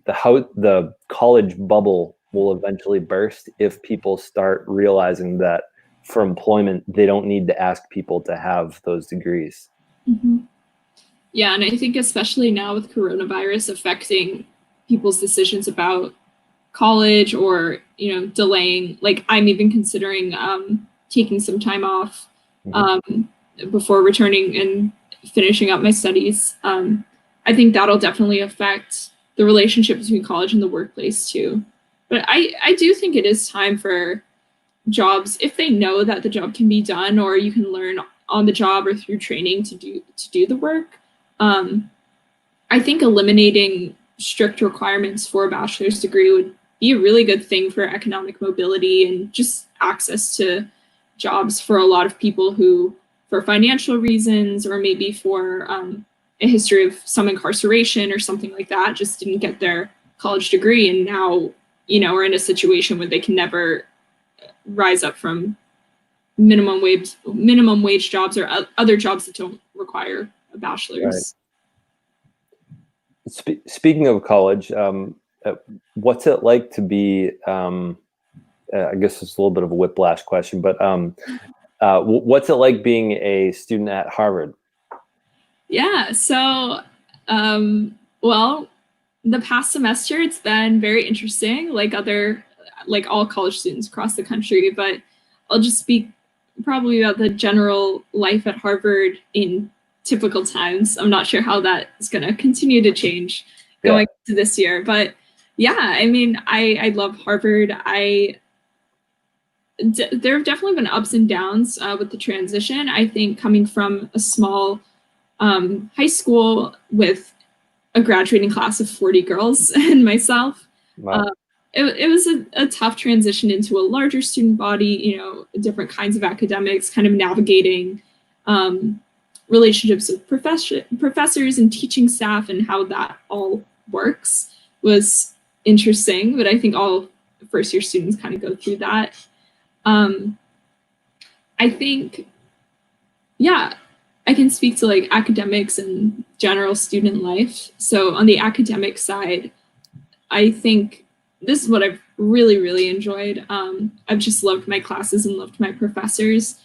A: college bubble will eventually burst if people start realizing that for employment, they don't need to ask people to have those degrees.
B: Yeah, and I think especially now with coronavirus affecting people's decisions about college or, delaying, like I'm even considering taking some time off before returning and finishing up my studies. I think that'll definitely affect the relationship between college and the workplace too. But I do think it is time for jobs, if they know that the job can be done or you can learn on the job or through training to do the work. I think eliminating strict requirements for a bachelor's degree would be a really good thing for economic mobility and just access to jobs for a lot of people who, for financial reasons or maybe for a history of some incarceration or something like that, just didn't get their college degree and now, are in a situation where they can never rise up from minimum wage jobs or other jobs that don't require a bachelor's.
A: Right. Speaking of college, what's it like to be, I guess it's a little bit of a whiplash question, but what's it like being a student at Harvard?
B: Yeah, so, well, the past semester, it's been very interesting, like all college students across the country, but I'll just speak probably about the general life at Harvard in typical times. I'm not sure how that is going to continue to change going to this year, but yeah, I mean, I love Harvard. There have definitely been ups and downs with the transition. I think coming from a small high school with a graduating class of 40 girls and myself, it was a tough transition into a larger student body, different kinds of academics, kind of navigating relationships with professors and teaching staff and how that all works was interesting. But I think all first year students kind of go through that. I think, I can speak to like academics and general student life. So on the academic side, I think this is what I've really, really enjoyed. I've just loved my classes and loved my professors.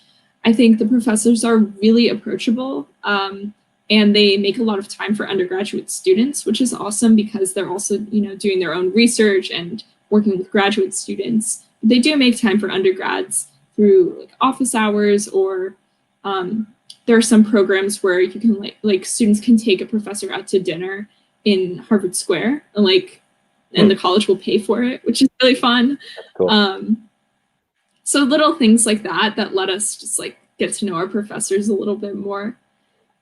B: I think the professors are really approachable and they make a lot of time for undergraduate students, which is awesome because they're also, doing their own research and working with graduate students. They do make time for undergrads through like office hours or there are some programs where you can like students can take a professor out to dinner in Harvard Square and the college will pay for it, which is really fun. Cool. So little things like that let us just like get to know our professors a little bit more.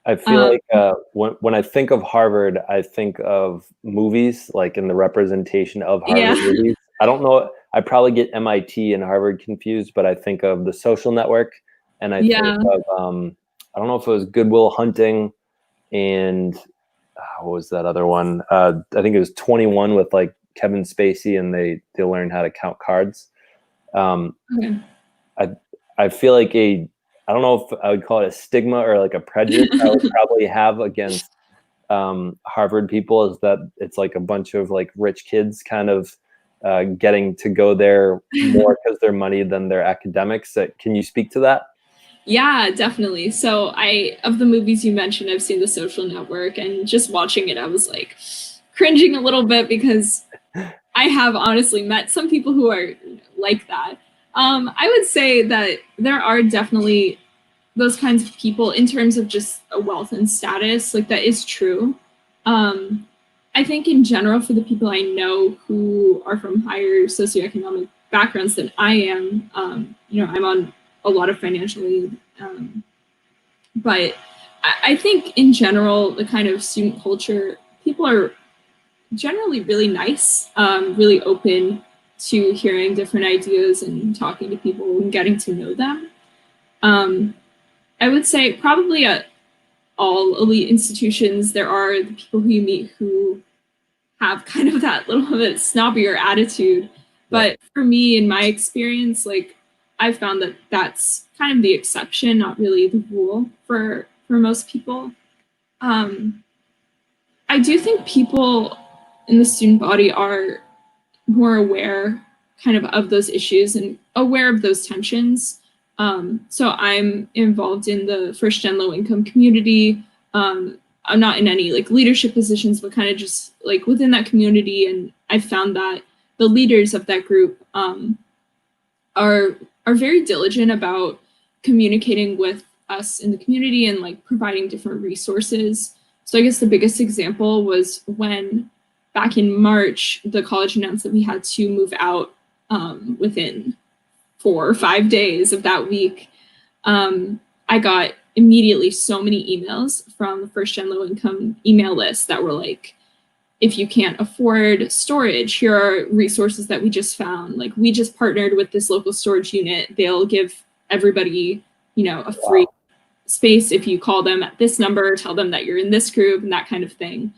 A: I feel like when I think of Harvard, I think of movies, like in the representation of Harvard movies. I don't know. I probably get MIT and Harvard confused, but I think of The Social Network, and I think of I don't know if it was Good Will Hunting, and what was that other one? I think it was 21 with like Kevin Spacey, and they learn how to count cards. I feel like I don't know if I would call it a stigma or like a prejudice I would probably have against Harvard people is that it's like a bunch of like rich kids kind of getting to go there more because they're money than their academics. Can you speak to that?
B: Yeah, definitely. So of the movies you mentioned, I've seen The Social Network, and just watching it, I was like cringing a little bit because I have honestly met some people who are like that. I would say that there are definitely those kinds of people in terms of just a wealth and status, like that is true. I think in general, for the people I know who are from higher socioeconomic backgrounds than I am, I'm on a lot of financial aid. But I think in general, the kind of student culture, people are generally really nice, really open to hearing different ideas and talking to people and getting to know them. I would say probably at all elite institutions, there are the people who you meet who have kind of that little bit snobbier attitude. But for me, in my experience, like I've found that that's kind of the exception, not really the rule for most people. I do think people in the student body are more aware kind of those issues and aware of those tensions. So I'm involved in the first gen low income community. I'm not in any like leadership positions, but kind of just like within that community. And I found that the leaders of that group are very diligent about communicating with us in the community and like providing different resources. So I guess the biggest example was when back in March, the college announced that we had to move out within 4 or 5 days of that week. I got immediately so many emails from the first gen low income email list that were like, if you can't afford storage, here are resources that we just found. Like we just partnered with this local storage unit. They'll give everybody, a free space if you call them at this number, tell them that you're in this group and that kind of thing.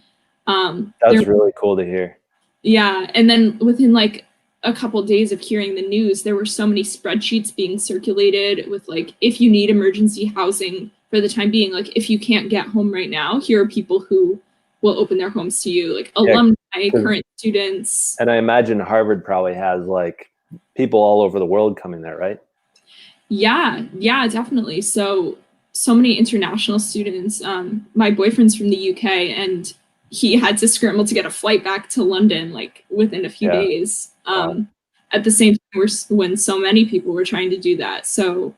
A: That's really cool to hear.
B: Yeah. And then within like a couple of days of hearing the news, there were so many spreadsheets being circulated with like, if you need emergency housing for the time being, like if you can't get home right now, here are people who will open their homes to you, like alumni, current students.
A: And I imagine Harvard probably has like people all over the world coming there, right?
B: Yeah, definitely. So many international students. My boyfriend's from the UK and he had to scramble to get a flight back to London like within a few days. At the same time when so many people were trying to do that. So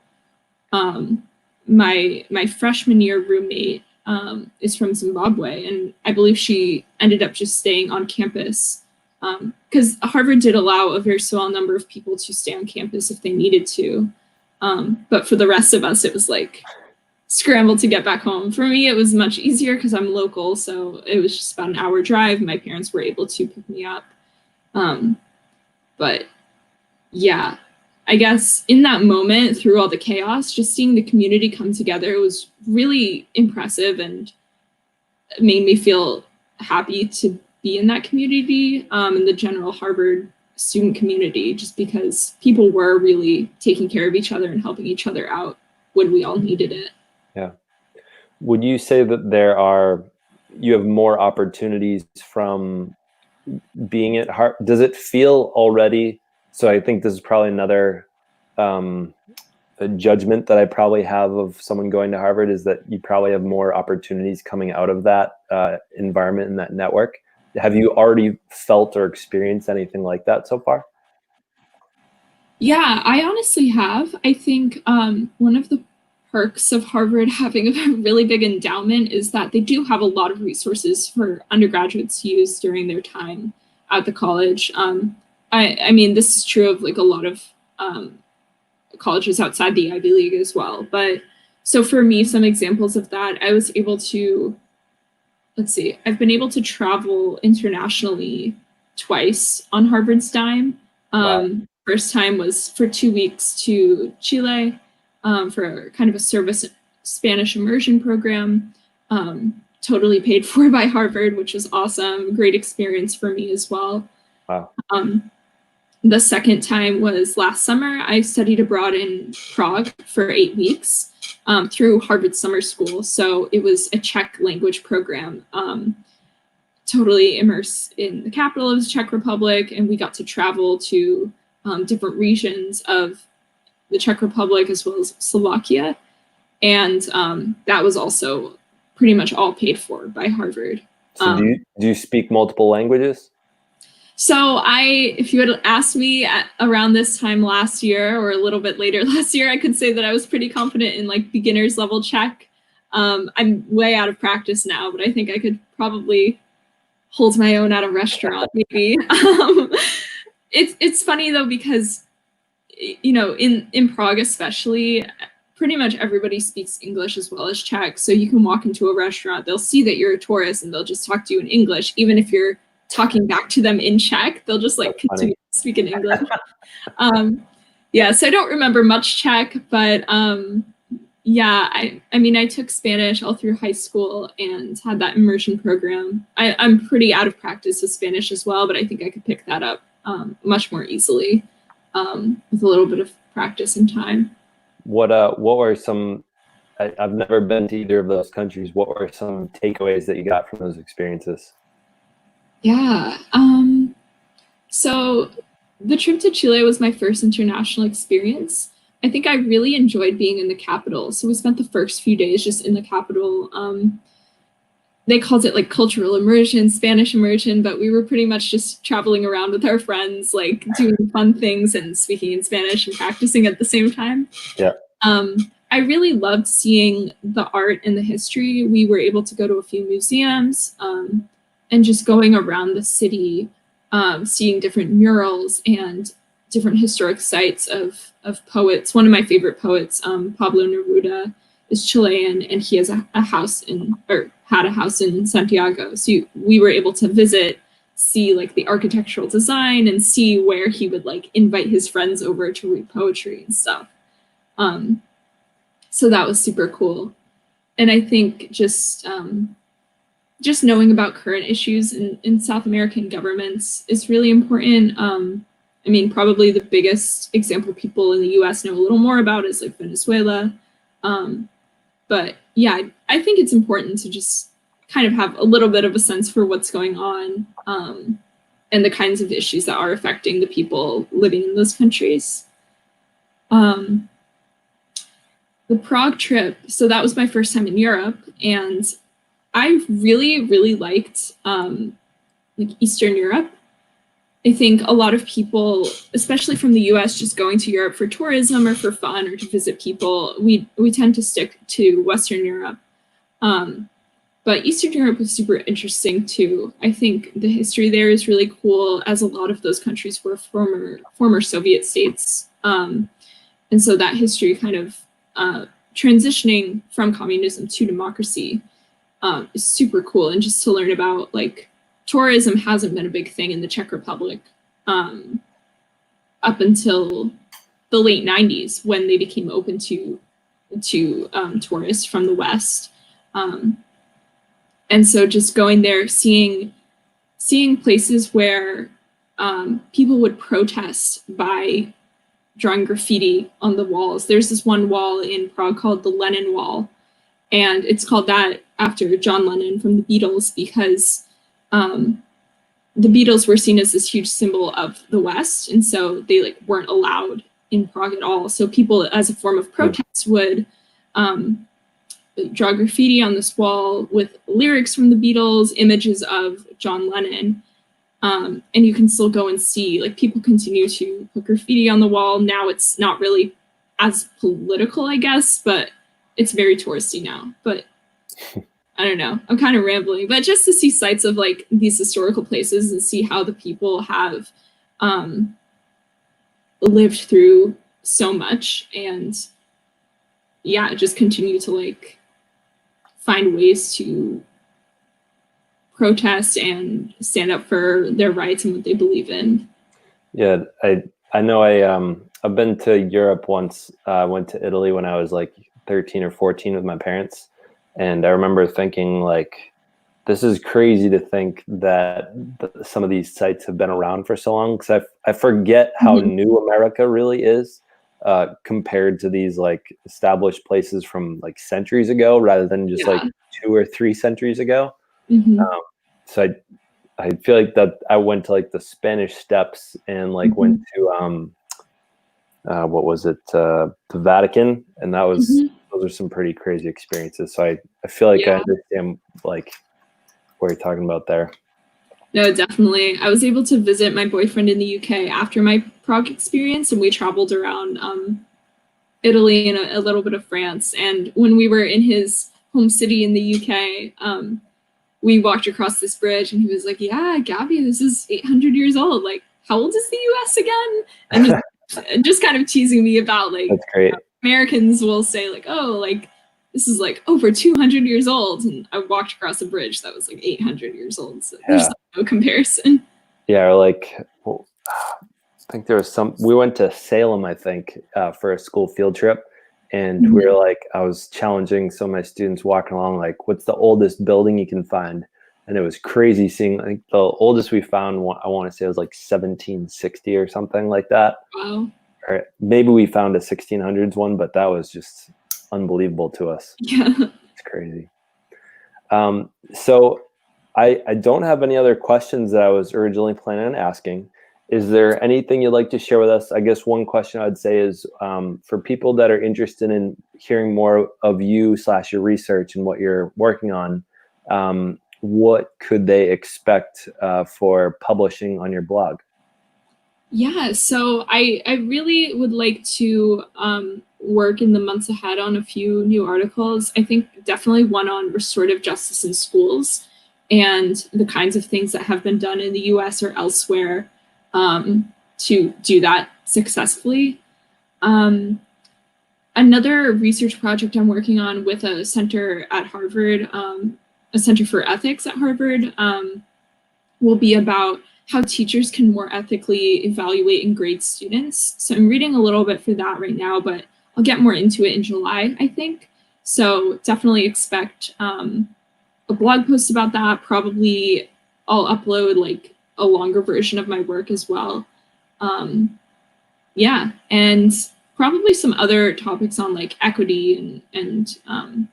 B: my freshman year roommate is from Zimbabwe, and I believe she ended up just staying on campus because Harvard did allow a very small number of people to stay on campus if they needed to. But for the rest of us, it was like scramble to get back home. For me, it was much easier because I'm local, so it was just about an hour drive. My parents were able to pick me up. But yeah, I guess in that moment, through all the chaos, just seeing the community come together was really impressive and made me feel happy to be in that community, in the general Harvard student community, just because people were really taking care of each other and helping each other out when we all needed it.
A: Yeah. Would you say that you have more opportunities from being at Harvard? Does it feel already? So I think this is probably another a judgment that I probably have of someone going to Harvard is that you probably have more opportunities coming out of that environment and that network. Have you already felt or experienced anything like that so far?
B: Yeah, I honestly have. I think one of the perks of Harvard having a really big endowment is that they do have a lot of resources for undergraduates to use during their time at the college. I mean, this is true of like a lot of colleges outside the Ivy League as well. But so for me, some examples of that, I was able to, I've been able to travel internationally twice on Harvard's dime.
A: Wow.
B: First time was for 2 weeks to Chile for kind of a service Spanish immersion program, totally paid for by Harvard, which was awesome. Great experience for me as well.
A: Wow.
B: The second time was last summer. I studied abroad in Prague for 8 weeks through Harvard Summer School. So it was a Czech language program, totally immersed in the capital of the Czech Republic. And we got to travel to different regions of the Czech Republic as well as Slovakia. And that was also pretty much all paid for by Harvard.
A: So do you speak multiple languages?
B: So if you had asked me around this time last year or a little bit later last year, I could say that I was pretty confident in like beginner's level Czech. I'm way out of practice now, but I think I could probably hold my own at a restaurant, maybe. It's funny though, because in Prague especially, pretty much everybody speaks English as well as Czech. So you can walk into a restaurant, they'll see that you're a tourist and they'll just talk to you in English. Even if you're talking back to them in Czech, they'll just like continue to speak in English. Yeah, so I don't remember much Czech, but yeah, I mean, I took Spanish all through high school and had that immersion program. I'm pretty out of practice with Spanish as well, but I think I could pick that up much more easily with a little bit of practice and time.
A: What were some, I've never been to either of those countries. What were some takeaways that you got from those experiences?
B: Yeah. So the trip to Chile was my first international experience. I think I really enjoyed being in the capital. So we spent the first few days just in the capital. They called it like cultural immersion, Spanish immersion, but we were pretty much just traveling around with our friends, like doing fun things and speaking in Spanish and practicing at the same time.
A: Yeah.
B: I really loved seeing the art and the history. We were able to go to a few museums and just going around the city, seeing different murals and different historic sites of poets. One of my favorite poets, Pablo Neruda, is Chilean, and he has a house had a house in Santiago. So we were able to visit, see like the architectural design, and see where he would like invite his friends over to read poetry and stuff. So that was super cool. And I think just knowing about current issues in South American governments is really important. I mean, probably the biggest example people in the US know a little more about is like Venezuela. But yeah, I think it's important to just kind of have a little bit of a sense for what's going on and the kinds of issues that are affecting the people living in those countries. The Prague trip, so that was my first time in Europe, and I really, really liked like Eastern Europe. I think a lot of people, especially from the US, just going to Europe for tourism or for fun or to visit people, we tend to stick to Western Europe. But Eastern Europe was super interesting too. I think the history there is really cool, as a lot of those countries were former Soviet states. And so that history kind of transitioning from communism to democracy is super cool. And just to learn about like tourism hasn't been a big thing in the Czech Republic up until the late 90s, when they became open to tourists from the West. And so just going there, seeing places where people would protest by drawing graffiti on the walls. There's this one wall in Prague called the Lenin Wall, and it's called that after John Lennon from the Beatles, because the Beatles were seen as this huge symbol of the West, and so they like weren't allowed in Prague at all. So people, as a form of protest, would draw graffiti on this wall with lyrics from the Beatles, images of John Lennon, and you can still go and see, like, people continue to put graffiti on the wall. Now it's not really as political, I guess, but it's very touristy now. But I don't know, I'm kind of rambling, but just to see sites of like these historical places and see how the people have lived through so much, and yeah, just continue to like find ways to protest and stand up for their rights and what they believe in.
A: Yeah, I know I've been to Europe once. I went to Italy when I was like 13 or 14 with my parents. And I remember thinking, like, this is crazy to think that some of these sites have been around for so long, because I forget how new America really is compared to these like established places from like centuries ago, rather than just like 2 or 3 centuries ago. So I feel like that I went to like the Spanish Steps and like went to what was it, the Vatican, and that was those are some pretty crazy experiences. So I feel like I understand like what you're talking about there.
B: No, definitely. I was able to visit my boyfriend in the UK after my Prague experience, and we traveled around Italy and a little bit of France. And when we were in his home city in the UK, we walked across this bridge and he was like, yeah, Gabby, this is 800 years old. Like, how old is the US again? And just kind of teasing me about like,
A: that's great.
B: Americans will say like, oh, like this is like over 200 years old. And I walked across a bridge that was like 800 years old. So there's like no comparison.
A: Yeah, or like, well, I think there was we went to Salem, I think, for a school field trip. And we were like, I was challenging some of my students walking along, like, what's the oldest building you can find? And it was crazy seeing, I think the oldest we found, I want to say it was like 1760 or something like that.
B: Wow.
A: Or maybe we found a 1600s one, but that was just unbelievable to us.
B: Yeah.
A: It's crazy. So I don't have any other questions that I was originally planning on asking. Is there anything you'd like to share with us? I guess one question I'd say is for people that are interested in hearing more of you / your research and what you're working on, what could they expect for publishing on your blog?
B: Yeah, so I really would like to work in the months ahead on a few new articles. I think definitely one on restorative justice in schools and the kinds of things that have been done in the US or elsewhere to do that successfully. Another research project I'm working on with a center at Harvard, a Center for Ethics at Harvard, will be about how teachers can more ethically evaluate and grade students. So I'm reading a little bit for that right now, but I'll get more into it in July, I think. So definitely expect a blog post about that. Probably I'll upload like a longer version of my work as well. Yeah, and probably some other topics on like equity and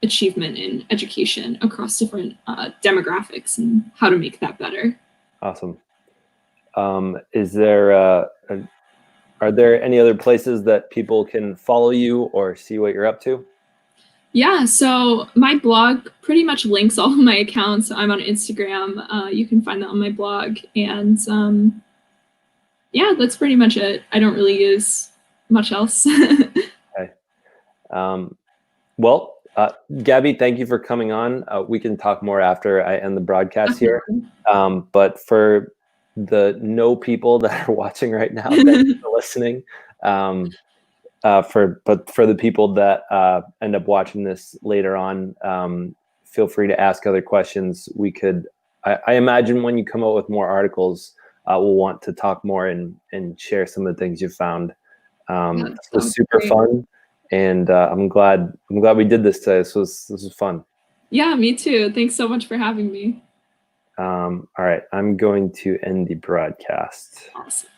B: achievement in education across different demographics and how to make that better.
A: Awesome. Is there are there any other places that people can follow you or see what you're up to?
B: Yeah, so my blog pretty much links all of my accounts. I'm on Instagram. You can find that on my blog. And yeah, that's pretty much it. I don't really use much else.
A: Okay. Well, Gabby, thank you for coming on. We can talk more after I end the broadcast here. But for the people that are watching right now, thank you for listening. For the people that end up watching this later on, feel free to ask other questions. We could, I imagine when you come out with more articles, we'll want to talk more and share some of the things you found. This was super fun, and I'm glad we did this today. This was fun.
B: Yeah, me too. Thanks so much for having me.
A: All right, I'm going to end the broadcast.
B: Awesome.